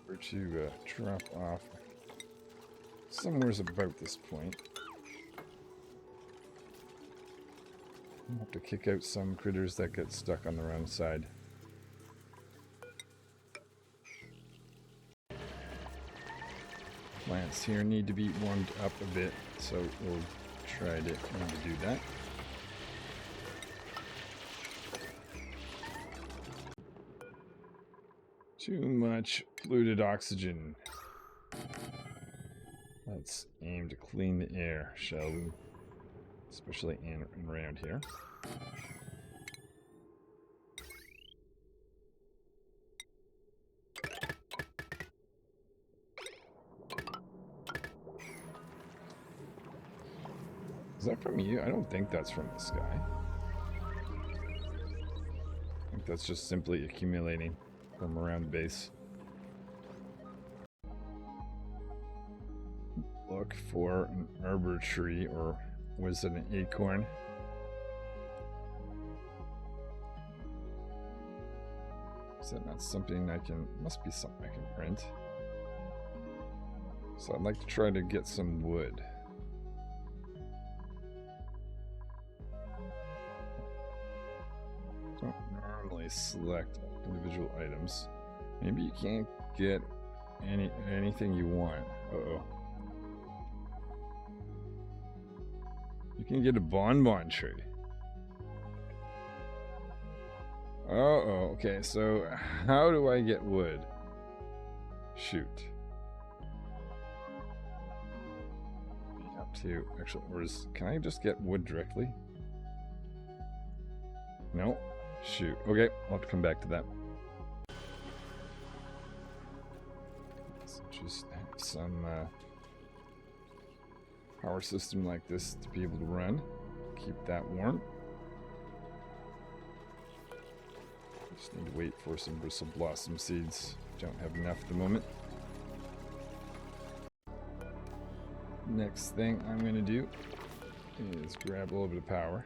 Or to drop off somewhere's about this point. I'll have to kick out some critters that get stuck on the wrong side. Plants here need to be warmed up a bit, so we'll try to do that. Too much polluted oxygen. Let's aim to clean the air, shall we? Especially in and around here. Is that from you? I don't think that's from this guy. I think that's just simply accumulating from around the base. Look for an arbor tree, or was it an acorn? Is that not something I can... Must be something I can print. So I'd like to try to get some wood. Don't normally select individual items. Maybe you can't get anything you want. Uh-oh. You can get a bonbon tree. Uh-oh, okay, so how do I get wood? Shoot. You have to, actually, can I just get wood directly? No? Shoot. Okay, I'll have to come back to that. Let's just have some power system like this to be able to run. Keep that warm. Just need to wait for some bristle blossom seeds. Don't have enough at the moment. Next thing I'm going to do is grab a little bit of power.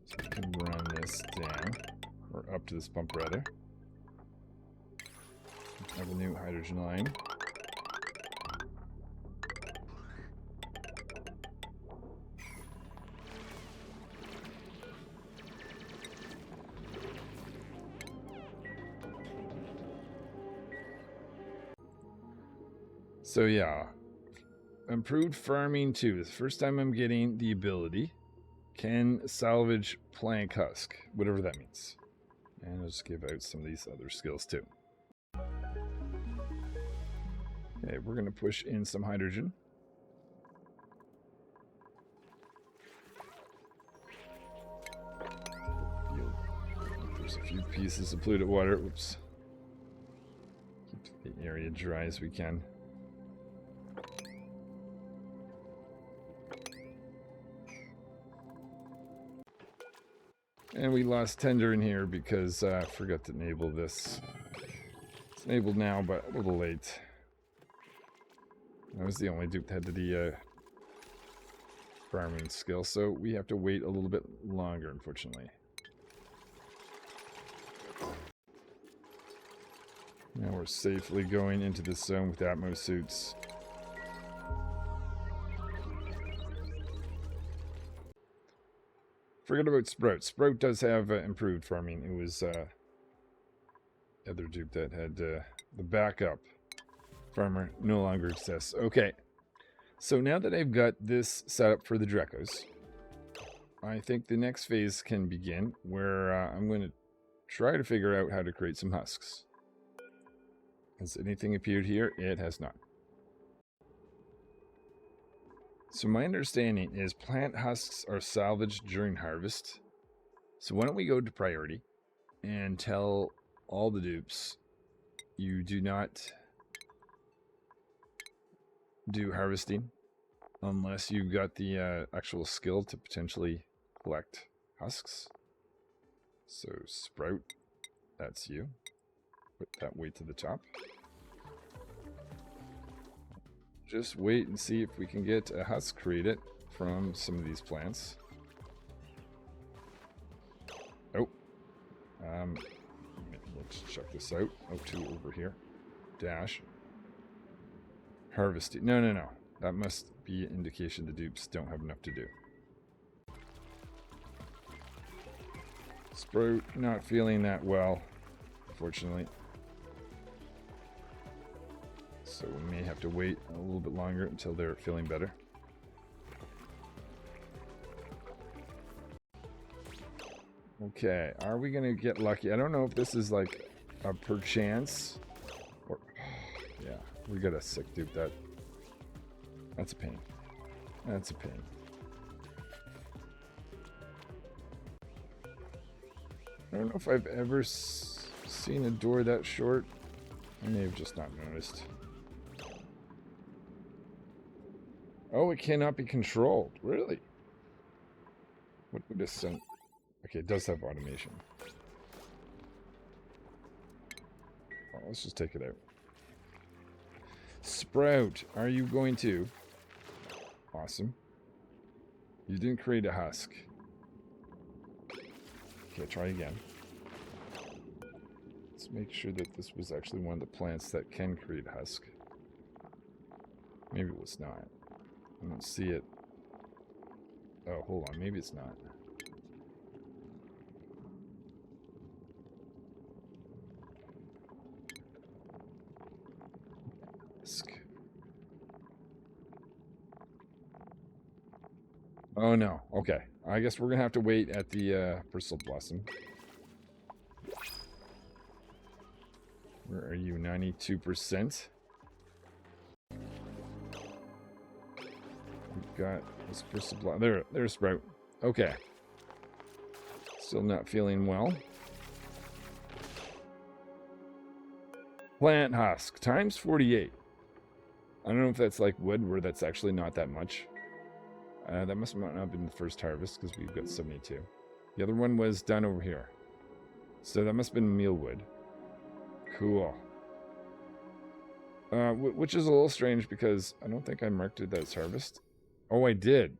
So I can run this down, or up to this pump rather. Have a new hydrogen line. So yeah, improved farming 2. The first time I'm getting the ability. Can salvage plank husk, whatever that means. And I'll just give out some of these other skills too. Okay, we're going to push in some hydrogen. There's a few pieces of polluted water. Oops. Keep the area dry as we can. And we lost Tender in here because I forgot to enable this. It's enabled now, but a little late. That was the only dupe that had the farming skill, so we have to wait a little bit longer, unfortunately. Now we're safely going into the zone with Atmos suits. Forget about Sprout. Sprout does have improved farming. It was other dupe that had the backup farmer no longer exists. Okay, so now that I've got this set up for the Dreckos, I think the next phase can begin, where I'm going to try to figure out how to create some husks. Has anything appeared here? It has not. So my understanding is plant husks are salvaged during harvest. So why don't we go to priority and tell all the dupes you do not do harvesting unless you've got the actual skill to potentially collect husks. So Sprout, that's you. Put that way to the top. Just wait and see if we can get a husk created from some of these plants. Oh. Let's check this out. Oh, 2 over here. Dash. Harvesting. No. That must be an indication the dupes don't have enough to do. Sprout not feeling that well, unfortunately. So we may have to wait a little bit longer until they're feeling better. Okay, are we going to get lucky? I don't know if this is like a perchance. Or, yeah, we got a sick dupe. That's a pain. That's a pain. I don't know if I've ever seen a door that short. I may have just not noticed. Oh, it cannot be controlled. Really? What would this send? Okay, it does have automation. Oh, let's just take it out. Sprout, are you going to? Awesome. You didn't create a husk. Okay, try again. Let's make sure that this was actually one of the plants that can create a husk. Maybe it was not. I don't see it. Oh, hold on. Maybe it's not. Husk. Oh, no. Okay. I guess we're going to have to wait at the Bristle Blossom. Where are you? 92%. We've got this Bristle Blossom. There's Sprout. Okay. Still not feeling well. Plant husk. Times 48. I don't know if that's like wood, where that's actually not that much. That must not have been the first harvest, because we've got 72. The other one was done over here. So that must have been mealwood. Cool. Which is a little strange, because I don't think I marked it as harvest. Oh, I did.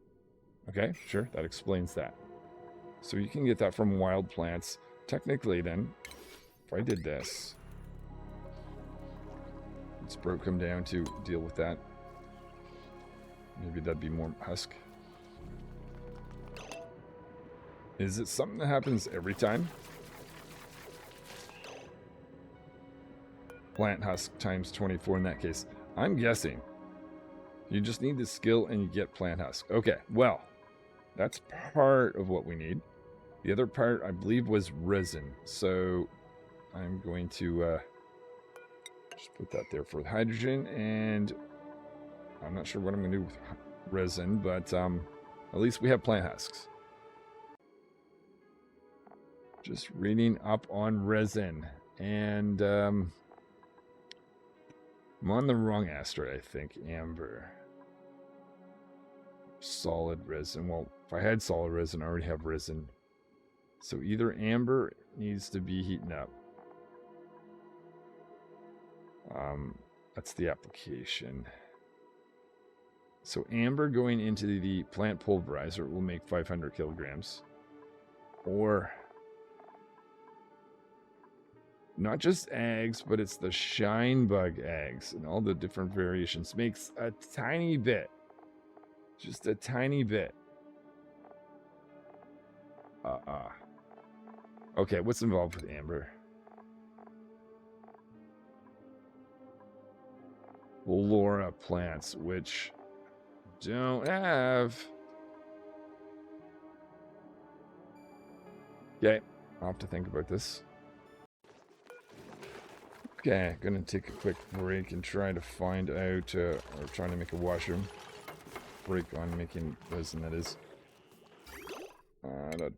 Okay, sure. That explains that. So you can get that from wild plants. Technically, then, if I did this, let's come down to deal with that. Maybe that'd be more husk. Is it something that happens every time? Plant husk times 24 in that case. I'm guessing. You just need the skill and you get plant husk. Okay, well, that's part of what we need. The other part, I believe, was resin. So I'm going to just put that there for the hydrogen. And I'm not sure what I'm going to do with resin, but at least we have plant husks. Just reading up on resin. And I'm on the wrong asteroid, I think. Amber. Solid resin. Well, if I had solid resin, I already have resin. So either amber needs to be heating up. That's the application. So amber going into the plant pulverizer will make 500 kilograms. Or not just eggs, but it's the shine bug eggs and all the different variations. Makes a tiny bit. Just a tiny bit. Okay, what's involved with amber? Laura plants, which don't have. Okay, I'll have to think about this. Okay, gonna take a quick break and try to find out, or trying to make a washroom. Break on making resin, that is. Let's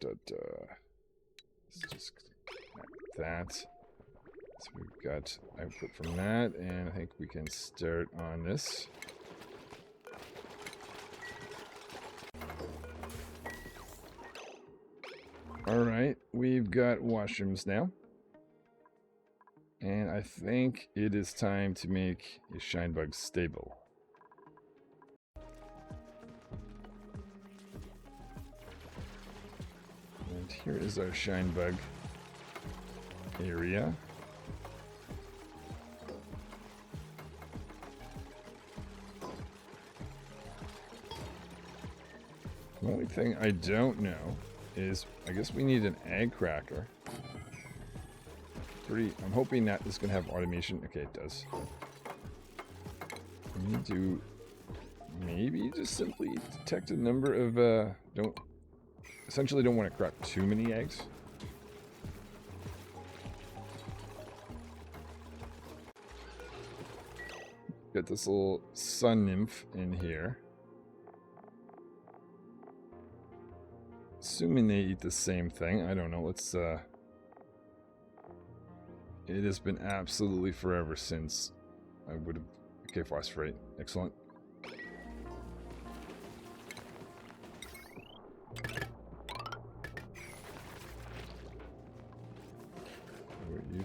just connect that. So we've got output from that, and I think we can start on this. Alright, we've got washrooms now. And I think it is time to make a shine bug stable. And here is our shine bug area. The only thing I don't know is, I guess we need an egg cracker. I'm hoping that is going to have automation. Okay, it does. We need to maybe just simply detect a number of, essentially don't want to crack too many eggs. Got this little sun nymph in here. Assuming they eat the same thing. I don't know. Let's, it has been absolutely forever since I would have... Okay, phosphorate. Excellent.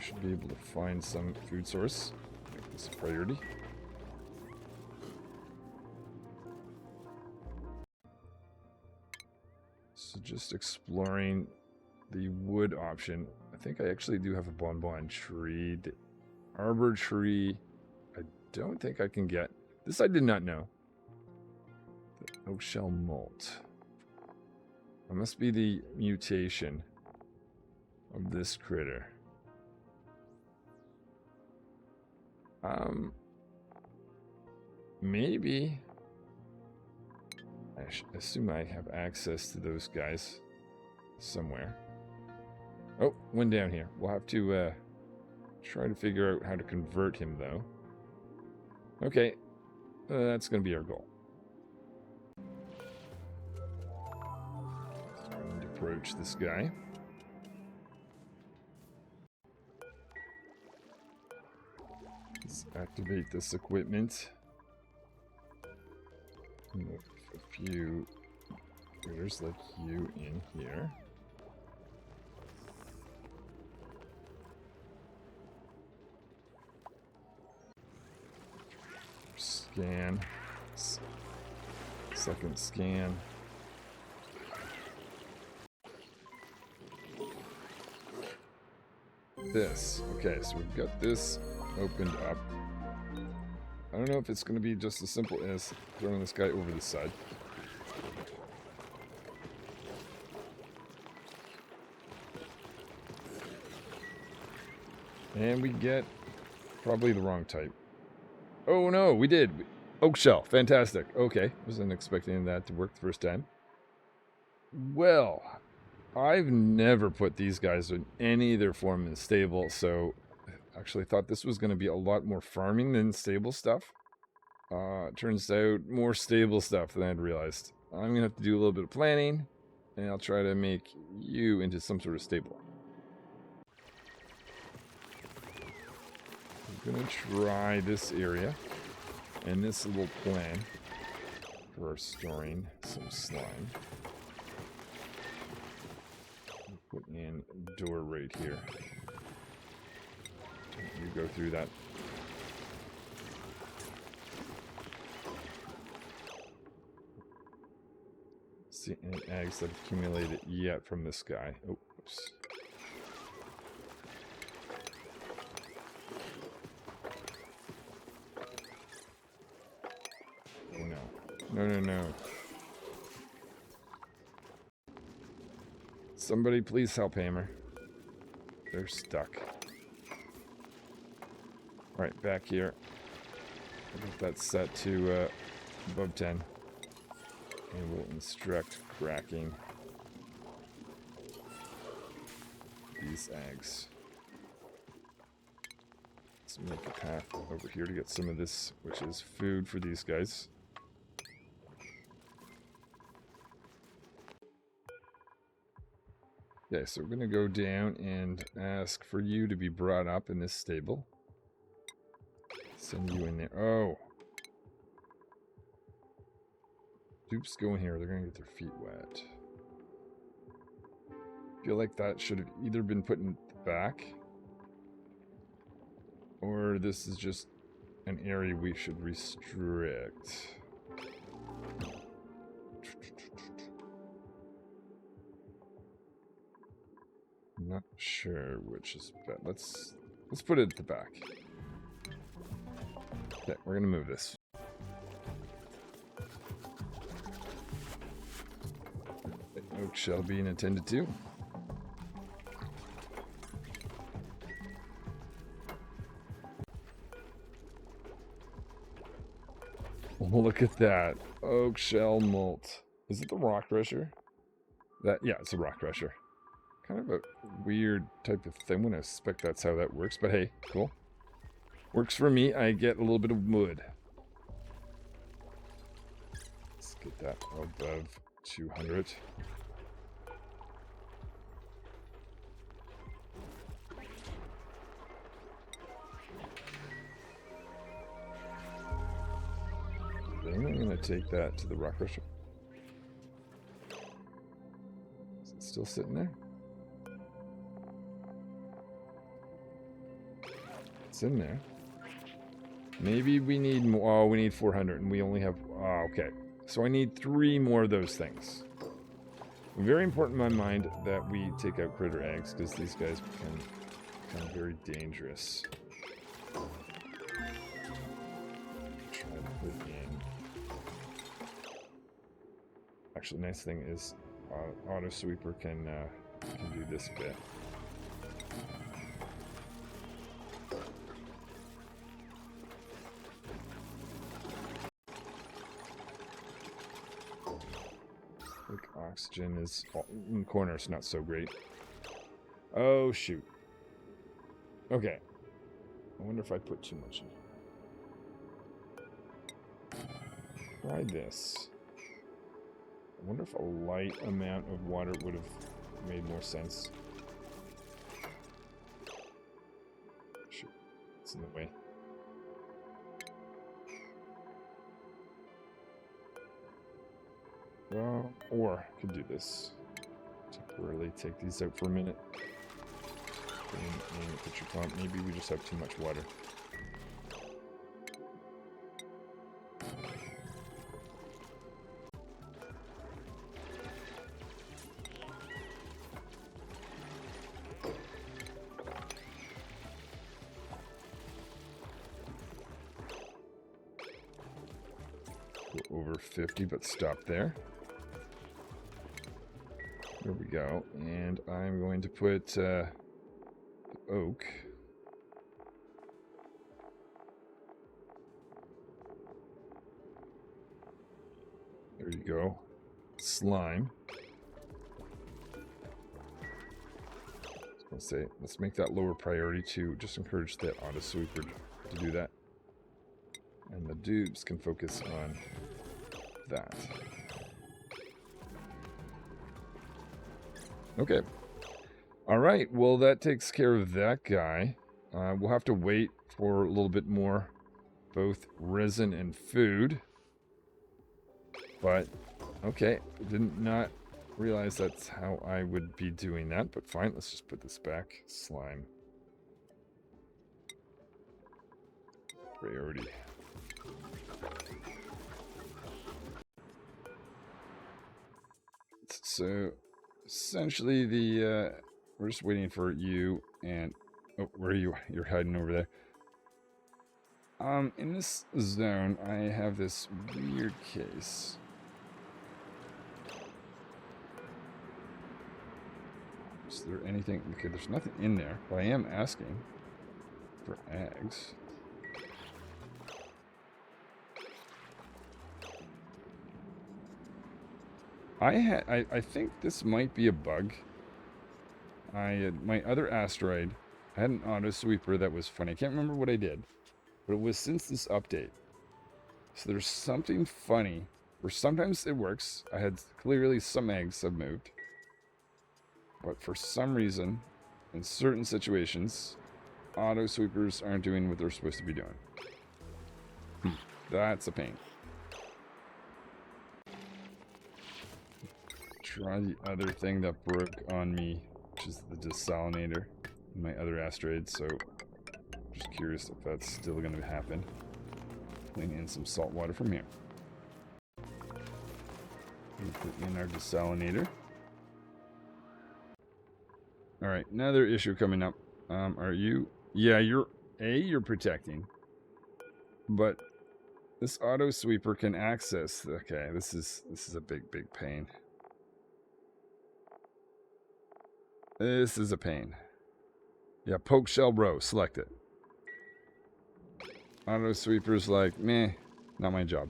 should be able to find some food source. Make this a priority. So just exploring the wood option. I think I actually do have a bonbon tree. The arbor tree, I don't think I can get. This I did not know. The Oakshells molt. It must be the mutation of this critter. Maybe. I assume I have access to those guys somewhere. Oh, one down here. We'll have to try to figure out how to convert him, though. Okay, that's going to be our goal. Starting to approach this guy. Let's activate this equipment. A few critters like you in here. Scan. Second scan. This. Okay, so we've got this opened up. I don't know if it's going to be just as simple as throwing this guy over the side. And we get probably the wrong type. Oh no, we did. Oakshell, fantastic. Okay, wasn't expecting that to work the first time. Well, I've never put these guys in any of their form in stable, so actually thought this was going to be a lot more farming than stable stuff. Turns out more stable stuff than I'd realized. I'm going to have to do a little bit of planning, and I'll try to make you into some sort of stable. I'm going to try this area and this little plan for storing some slime. Put in a door right here. You go through that. See any eggs that have accumulated yet from this guy. Oh, oops. Oh no. No, no, no. Somebody please help Hammer. They're stuck. Alright, back here. I think that's set to above 10. And we'll instruct cracking these eggs. Let's make a path over here to get some of this, which is food for these guys. Okay, so we're going to go down and ask for you to be brought up in this stable. Send you in there. Oh. Dupes go in here. They're going to get their feet wet. Feel like that should have either been put in the back, or this is just an area we should restrict. I'm not sure which is better. Let's put it at the back. Okay, we're gonna move this. Oakshell being attended to. Oh, look at that. Oakshell molt. Is it the rock rusher? Yeah, it's a rock rusher. Kind of a weird type of thing. I suspect that's how that works, but hey, cool. Works for me. I get a little bit of wood. Let's get that above 200. Then I'm going to take that to the rock rusher. Is it still sitting there? It's in there. Maybe we need more. Oh, we need 400, and we only have... Oh, okay. So I need 3 more of those things. Very important in my mind that we take out critter eggs, because these guys can become very dangerous. Try to put in... Actually, the nice thing is Auto Sweeper can do this bit. Like oxygen is in the corner, it's not so great. Oh shoot. Okay. I wonder if I put too much in. Try this. I wonder if a light amount of water would have made more sense. Shoot. It's in the way. Well, or I could do this. Temporarily take these out for a minute. Name it picture pump. Maybe we just have too much water. Go over 50, but stop there. There we go. And I'm going to put oak. There you go. Slime. I was going to say, let's make that lower priority to just encourage that auto sweeper to do that. And the dupes can focus on that. Okay. All right. Well, that takes care of that guy. We'll have to wait for a little bit more, both resin and food. But, okay. Did not realize that's how I would be doing that. But fine. Let's just put this back. Slime. Priority. So... essentially, we're just waiting for you and... Oh, where are you? You're hiding over there. In this zone, I have this weird case. Is there anything... Okay, there's nothing in there, but I am asking for eggs. I think this might be a bug. My other asteroid, I had an auto sweeper that was funny. I can't remember what I did, but it was since this update. So there's something funny, where sometimes it works. I had clearly some eggs have moved, but for some reason, in certain situations, auto sweepers aren't doing what they're supposed to be doing. That's a pain. Try the other thing that broke on me, which is the desalinator in my other asteroid, so just curious if that's still going to happen. Clean in some salt water from here. We'll put in our desalinator. Alright, another issue coming up. Are you... Yeah, you're protecting. But this auto sweeper can access... Okay, this is a big pain. This is a pain. Yeah, poke shell row. Select it. Auto sweeper's like, meh, not my job.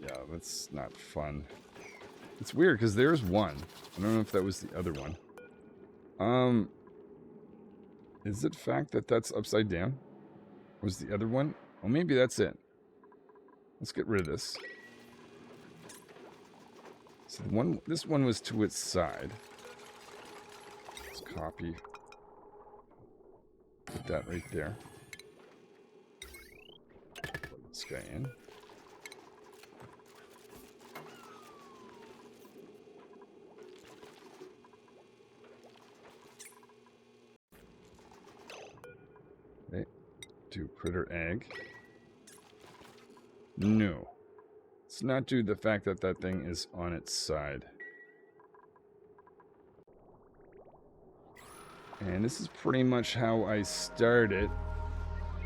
Yeah, that's not fun. It's weird because there's one. I don't know if that was the other one. Is it fact that that's upside down? Was the other one? Well, maybe that's it. Let's get rid of this. So this one was to its side. Let's copy. Put that right there. Plug this guy in. do critter egg. No. It's not due to the fact that that thing is on its side. And this is pretty much how I started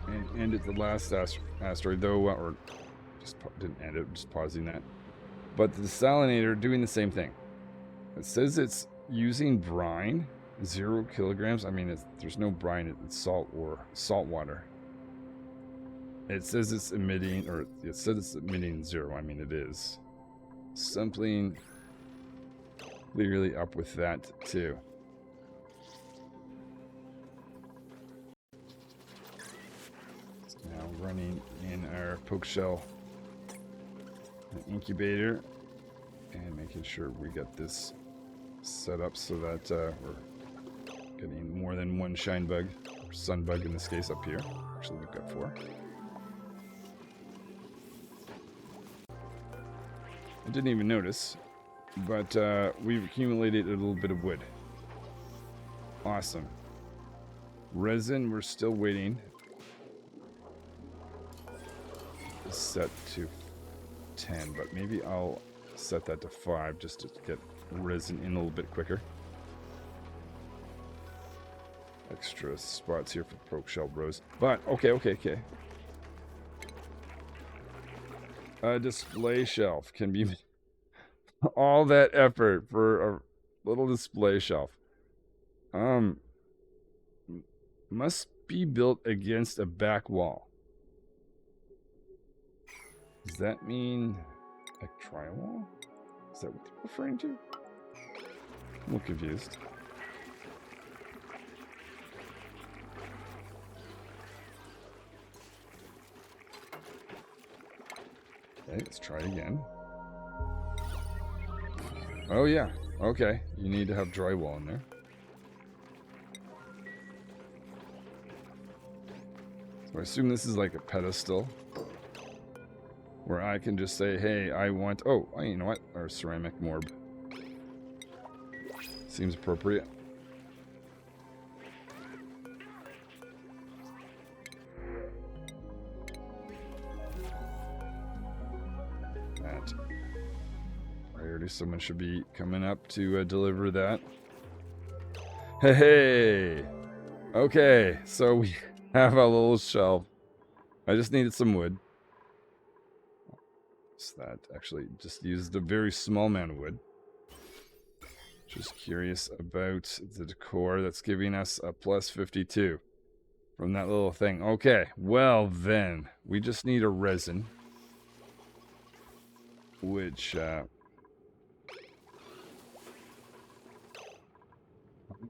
and ended the last asteroid, though, or just didn't end it, just pausing that. But the desalinator doing the same thing. It says it's using brine, 0 kilograms. I mean, there's no brine, it's salt or salt water. It says it's emitting, or it says it's emitting 0. I mean, it is. Something clearly up with that, too. It's now running in our poke shell incubator and making sure we get this set up so that we're getting more than one shine bug, or sun bug in this case up here. Actually, we've got 4. I didn't even notice, but we've accumulated a little bit of wood. Awesome. Resin, we're still waiting. It's set to 10, but maybe I'll set that to 5 just to get resin in a little bit quicker. Extra spots here for poke shell bros. But, okay. A display shelf can be all that effort for a little display shelf. Must be built against a back wall. Does that mean a tri-wall? Is that what they're referring to? I'm a little confused. Okay, let's try again. Oh yeah, okay. You need to have drywall in there. So I assume this is like a pedestal where I can just say, hey, I want... Oh, you know what? Our ceramic morb. Seems appropriate. That. Priority, someone should be coming up to deliver that. Hey! Okay, so we have a little shelf. I just needed some wood. So that actually just used a very small amount of wood. Just curious about the decor that's giving us a plus 52 from that little thing. Okay, well then, we just need a resin, which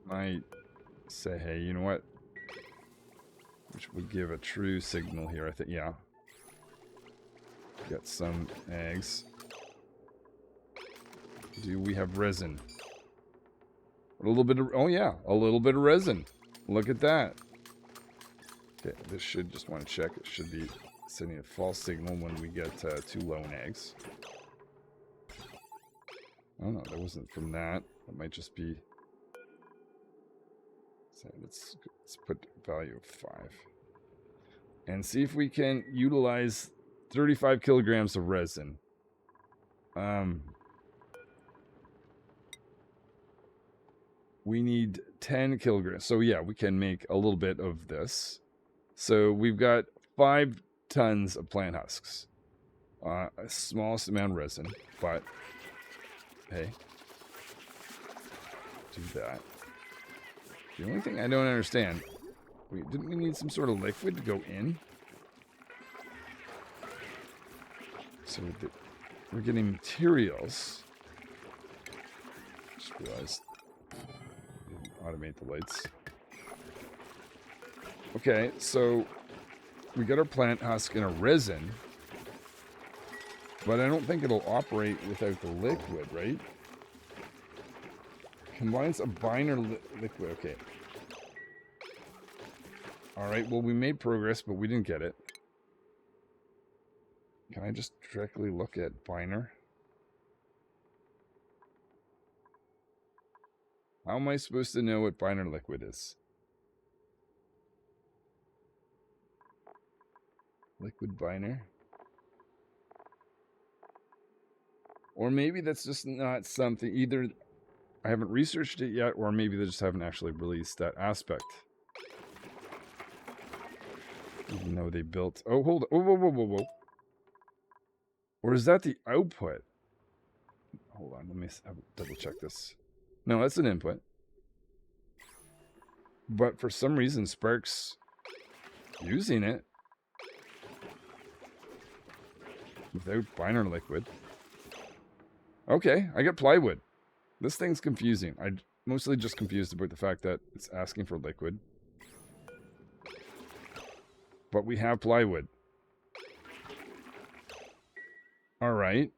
might say, hey, you know what? Which would give a true signal here, I think. Yeah. Get some eggs. Do we have resin? A little bit of, oh yeah, a little bit of resin. Look at that. Okay, this should, just want to check, it should be sending a false signal when we get 2 lone eggs. Oh no, that wasn't from that. That might just be, so let's put value of 5. And see if we can utilize 35 kilograms of resin. We need 10 kilograms. So yeah, we can make a little bit of this. So we've got 5 tons of plant husks. A smallest amount of resin, but hey, do that. The only thing I don't understand, didn't we need some sort of liquid to go in? So we're getting materials. Just realized I didn't automate the lights. Okay, so we got our plant husk in a resin, but I don't think it'll operate without the liquid, right? Combines a binder liquid. Okay. All right, well, we made progress, but we didn't get it. Can I just directly look at binder? How am I supposed to know what binder liquid is? Liquid binder. Or maybe that's just not something, either I haven't researched it yet, or maybe they just haven't actually released that aspect. Even though they built... Oh, hold on. Whoa, whoa, whoa, whoa. Or is that the output? Hold on, let me double check this. No, that's an input. But for some reason, Spark's using it without binder liquid. Okay, I get plywood. This thing's confusing. I'm mostly just confused about the fact that it's asking for liquid. But we have plywood. Alright.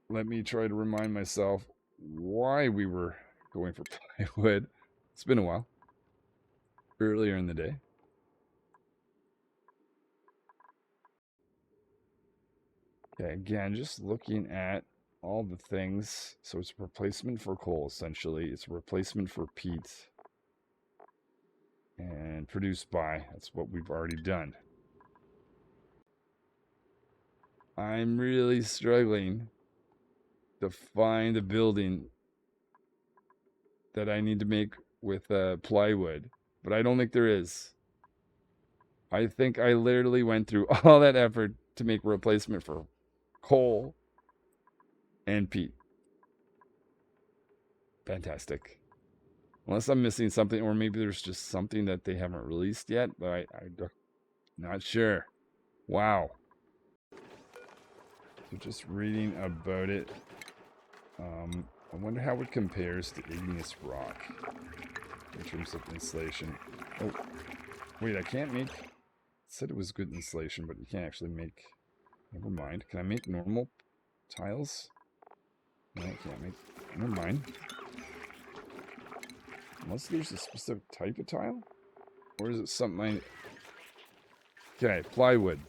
Let me try to remind myself why we were going for plywood. It's been a while. Earlier in the day. Okay, again, just looking at all the things. So it's a replacement for coal, essentially. It's a replacement for peat. And produced by. That's what we've already done. I'm really struggling to find a building that I need to make with plywood. But I don't think there is. I think I literally went through all that effort to make a replacement for coal and peat. Fantastic. Unless I'm missing something, or maybe there's just something that they haven't released yet, but I'm not sure. Wow. So just reading about it, I wonder how it compares to igneous rock in terms of insulation. Oh, wait, I can't make... It said it was good insulation, but you can't actually make... Never mind. Can I make normal tiles? No, I can't make... Never mind. Unless there's a specific type of tile? Or is it something I... Okay, plywood.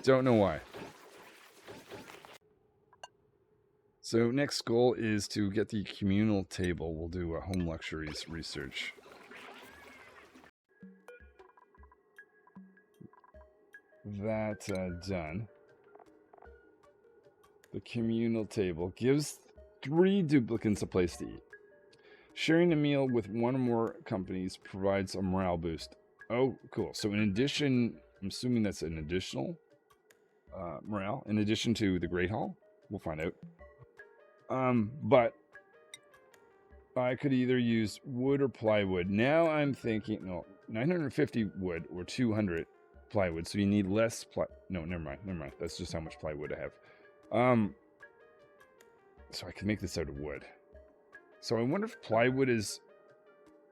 Don't know why. So next goal is to get the communal table. We'll do a home luxuries research. That done. The communal table gives 3 duplicants a place to eat. Sharing a meal with one or more companies provides a morale boost. Oh, cool. So in addition, I'm assuming that's an additional morale, in addition to the Great Hall. We'll find out. But I could either use wood or plywood. Now I'm thinking, no, 950 wood or 200 plywood. So you need less no, never mind. That's just how much plywood I have. So I can make this out of wood. So I wonder if plywood is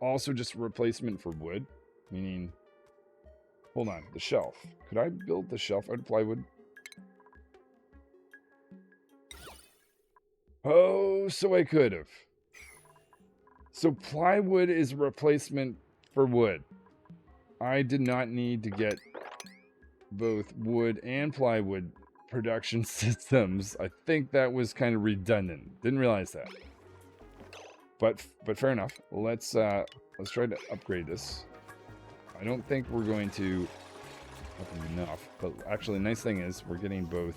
also just a replacement for wood. Meaning, hold on, the shelf. Could I build the shelf out of plywood? Oh, so I could have. So plywood is a replacement for wood. I did not need to get both wood and plywood production systems. I think that was kind of redundant. Didn't realize that. But fair enough. Let's try to upgrade this. I don't think we're going to have enough, but actually the nice thing is we're getting both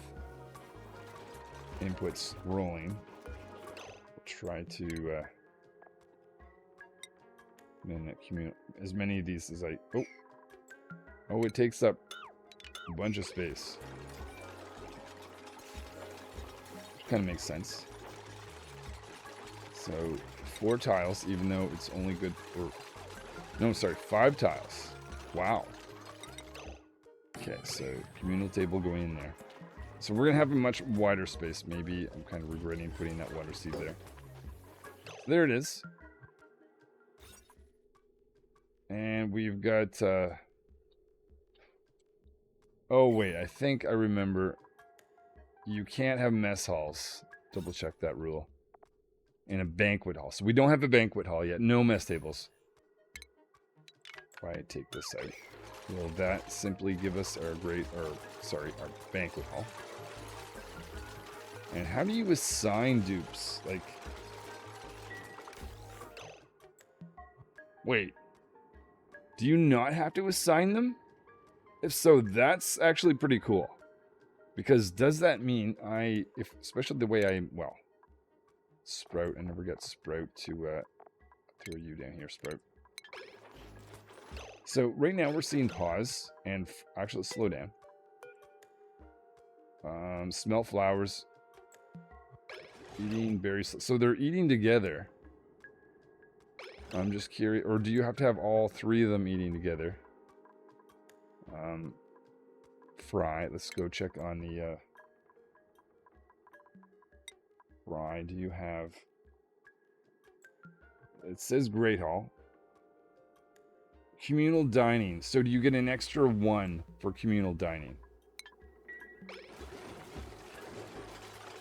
inputs rolling. We'll try to as many of these as I... Oh, it takes up a bunch of space. Kind of makes sense. So 4 tiles, even though it's only good for... No, sorry, 5 tiles. Wow. Okay, so communal table going in there. So we're going to have a much wider space. Maybe I'm kind of regretting putting that water seed there. There it is. And we've got... Oh, wait, I think I remember... You can't have mess halls. Double check that rule. In a banquet hall. So we don't have a banquet hall yet. No mess tables. If I take this out, will that simply give us our our banquet hall? And how do you assign dupes? Like, wait, do you not have to assign them? If so, that's actually pretty cool. Because does that mean especially the way well, Sprout, I never get Sprout to throw you down here, Sprout. So right now we're seeing pause and actually slow down. Smell flowers. Eating berries. So they're eating together. I'm just curious. Or do you have to have all three of them eating together? Fry. Let's go check on the fry. Do you have... It says Great Hall. Communal dining. So do you get an extra 1 for communal dining?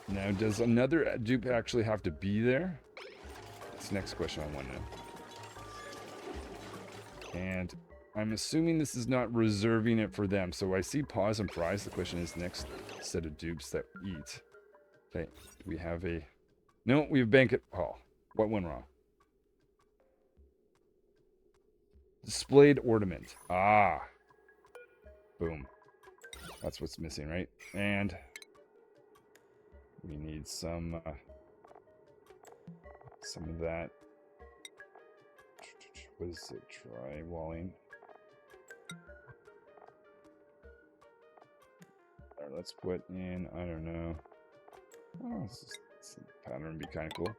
Now, does another dupe actually have to be there? That's the next question I want to know. And I'm assuming this is not reserving it for them. So I see pause and fries. The question is next set of dupes that eat. Okay, do we have a... No, we have banquet hall. What went wrong? Displayed ornament. Ah. Boom. That's what's missing, right? And we need some of that. What is it? Try walling. All right, let's put in, I don't know. Oh, this pattern would be kind of cool.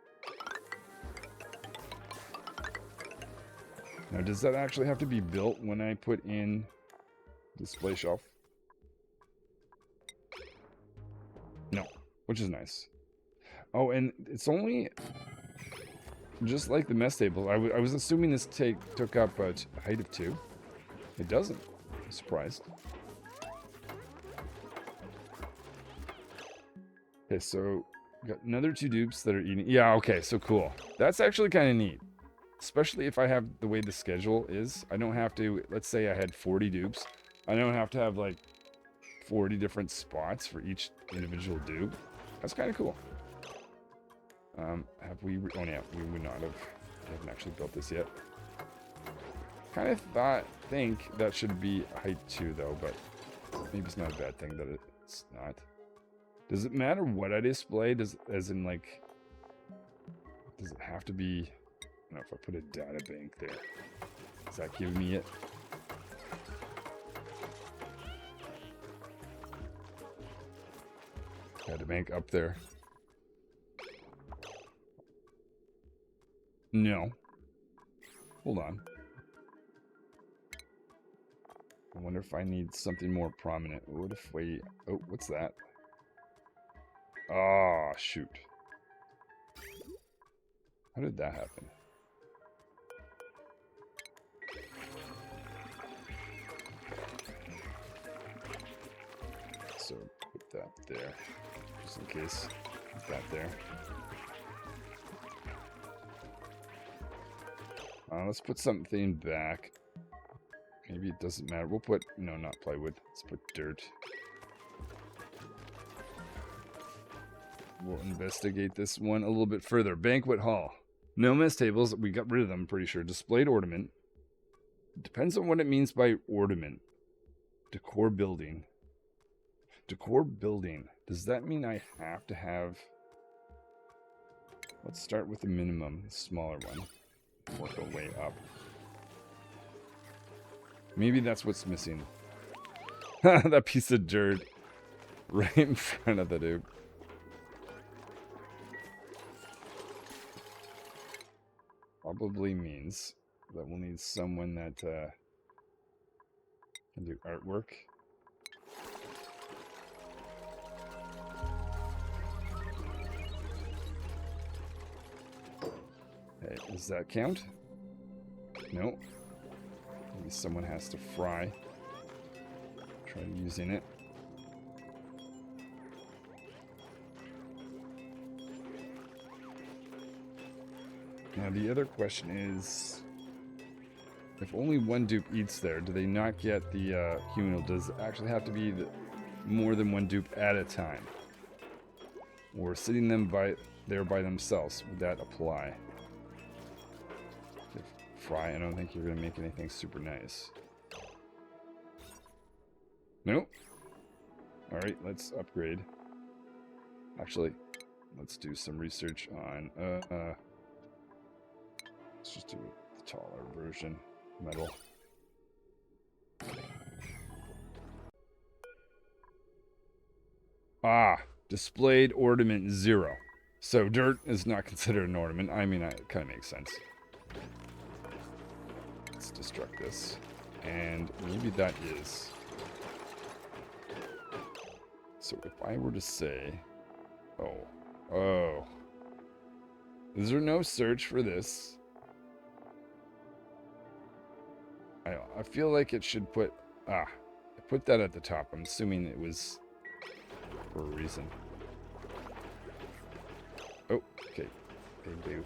Now, does that actually have to be built when I put in display shelf? No, which is nice. Oh, and it's only just like the mess table. I was assuming this took up a height of 2. It doesn't. I'm surprised. Okay, so got another 2 dupes that are eating. Yeah, okay, so cool. That's actually kind of neat. Especially if I have the way the schedule is. I don't have to, let's say I had 40 dupes. I don't have to have like 40 different spots for each individual dupe. That's kind of cool. Have we, oh yeah, we would not have, I haven't actually built this yet. Kind of think that should be height 2 though, but maybe it's not a bad thing that it's not. Does it matter what I display? As in like, does it have to be... I don't know if I put a data bank there. Is that giving me it? Data bank up there. No. Hold on. I wonder if I need something more prominent. What if we... Oh, what's that? Ah, shoot. How did that happen? So put that there, just in case. Put that there. Let's put something back. Maybe it doesn't matter. We'll put, no, not plywood. Let's put dirt. We'll investigate this one a little bit further. Banquet hall. No mess tables. We got rid of them, I'm pretty sure. Displayed ornament. Depends on what it means by ornament. Decor building. Decor building. Does that mean I have to have... Let's start with the minimum, the smaller one. Work our way up. Maybe that's what's missing. That piece of dirt right in front of the dude. Probably means that we'll need someone that can do artwork. Hey, does that count? No. Maybe someone has to fry. Try using it. Now the other question is, if only one dupe eats there, do they not get the communal? Does it actually have to be more than one dupe at a time? Or sitting them there by themselves, would that apply? Fry, I don't think you're going to make anything super nice. Nope. All right, let's upgrade. Actually, let's do some research on, let's just do the taller version, metal. Ah, displayed ornament 0. So dirt is not considered an ornament. I mean, it kind of makes sense. Let's destruct this. And maybe that is. So if I were to say, oh, is there no search for this? I feel like it should put, I put that at the top. I'm assuming it was for a reason. Oh, okay. They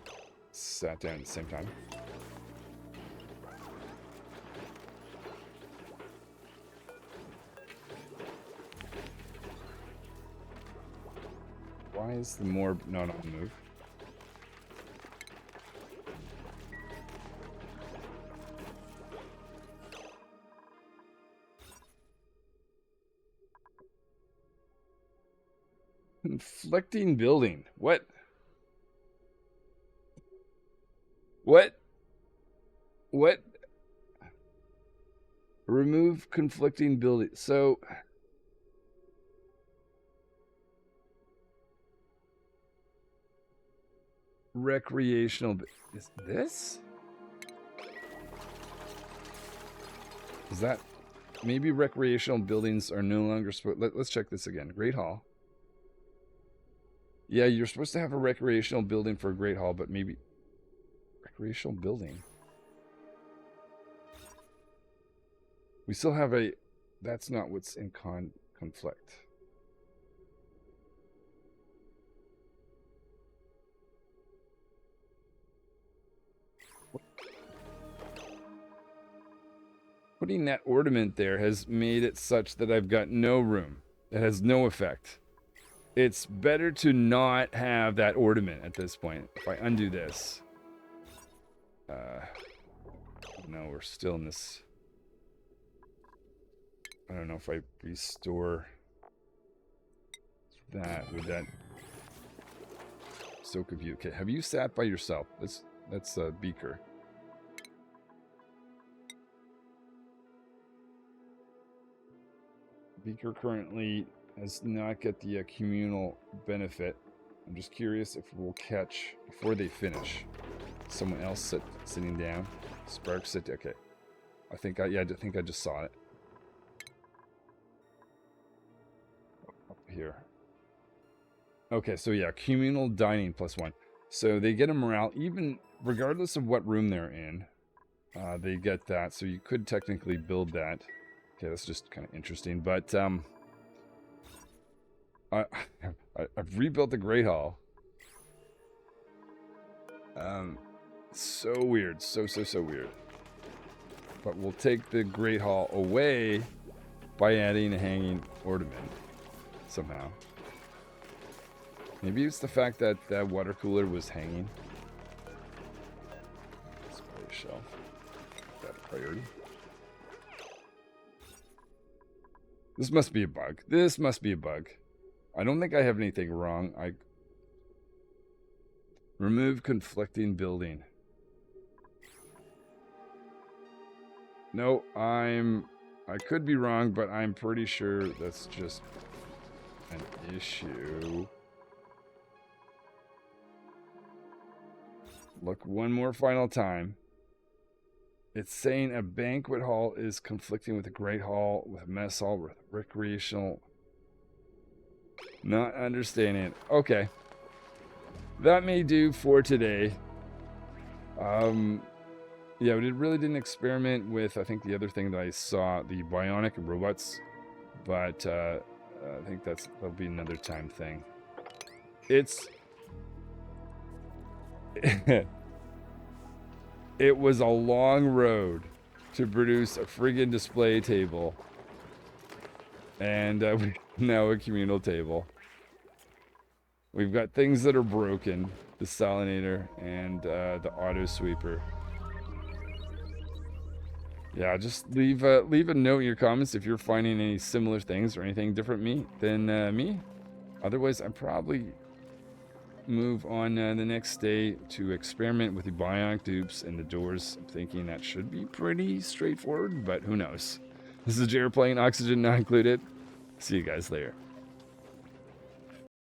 sat down at the same time. Why is the morb not on the move? Conflicting building. What? What? What? Remove conflicting building. So... recreational... Is this? Is that... Maybe recreational buildings are no longer supposed... Let's check this again. Great Hall. Yeah, you're supposed to have a recreational building for a Great Hall, but maybe... Recreational building? We still have a... That's not what's in conflict. Putting that ornament there has made it such that I've got no room. It has no effect. It's better to not have that ornament at this point. If I undo this... no, we're still in this... I don't know if I restore that. Would that... So confused. Okay, have you sat by yourself? That's a beaker. Beaker currently does not get the communal benefit. I'm just curious if we'll catch, before they finish, someone else sitting down. Spark sit. Okay. I think I just saw it. Up here. Okay, so yeah, communal dining +1. So they get a morale, even regardless of what room they're in. They get that, so you could technically build that. Okay, that's just kind of interesting, but I've rebuilt the Great Hall. So weird, so weird. But we'll take the Great Hall away by adding a hanging ornament somehow. Maybe it's the fact that that water cooler was hanging. Let's put a shelf. That a priority. This must be a bug. This must be a bug. I don't think I have anything wrong. I remove conflicting building. No, I could be wrong, but I'm pretty sure that's just an issue. Look one more final time. It's saying a banquet hall is conflicting with a great hall, with a mess hall, with recreational. Not understanding it. Okay. That may do for today. Yeah, we really didn't experiment with, I think, the other thing that I saw, the bionic robots. But I think that'll be another time thing. It's... It was a long road to produce a friggin' display table. And we now a communal table. We've got things that are broken. The salinator and the auto sweeper. Yeah, just leave leave a note in your comments if you're finding any similar things or anything different than me. Otherwise, I probably move on the next day to experiment with the bionic dupes and the doors. I'm thinking that should be pretty straightforward, but who knows. This is Jared playing Oxygen Not Included. See you guys later.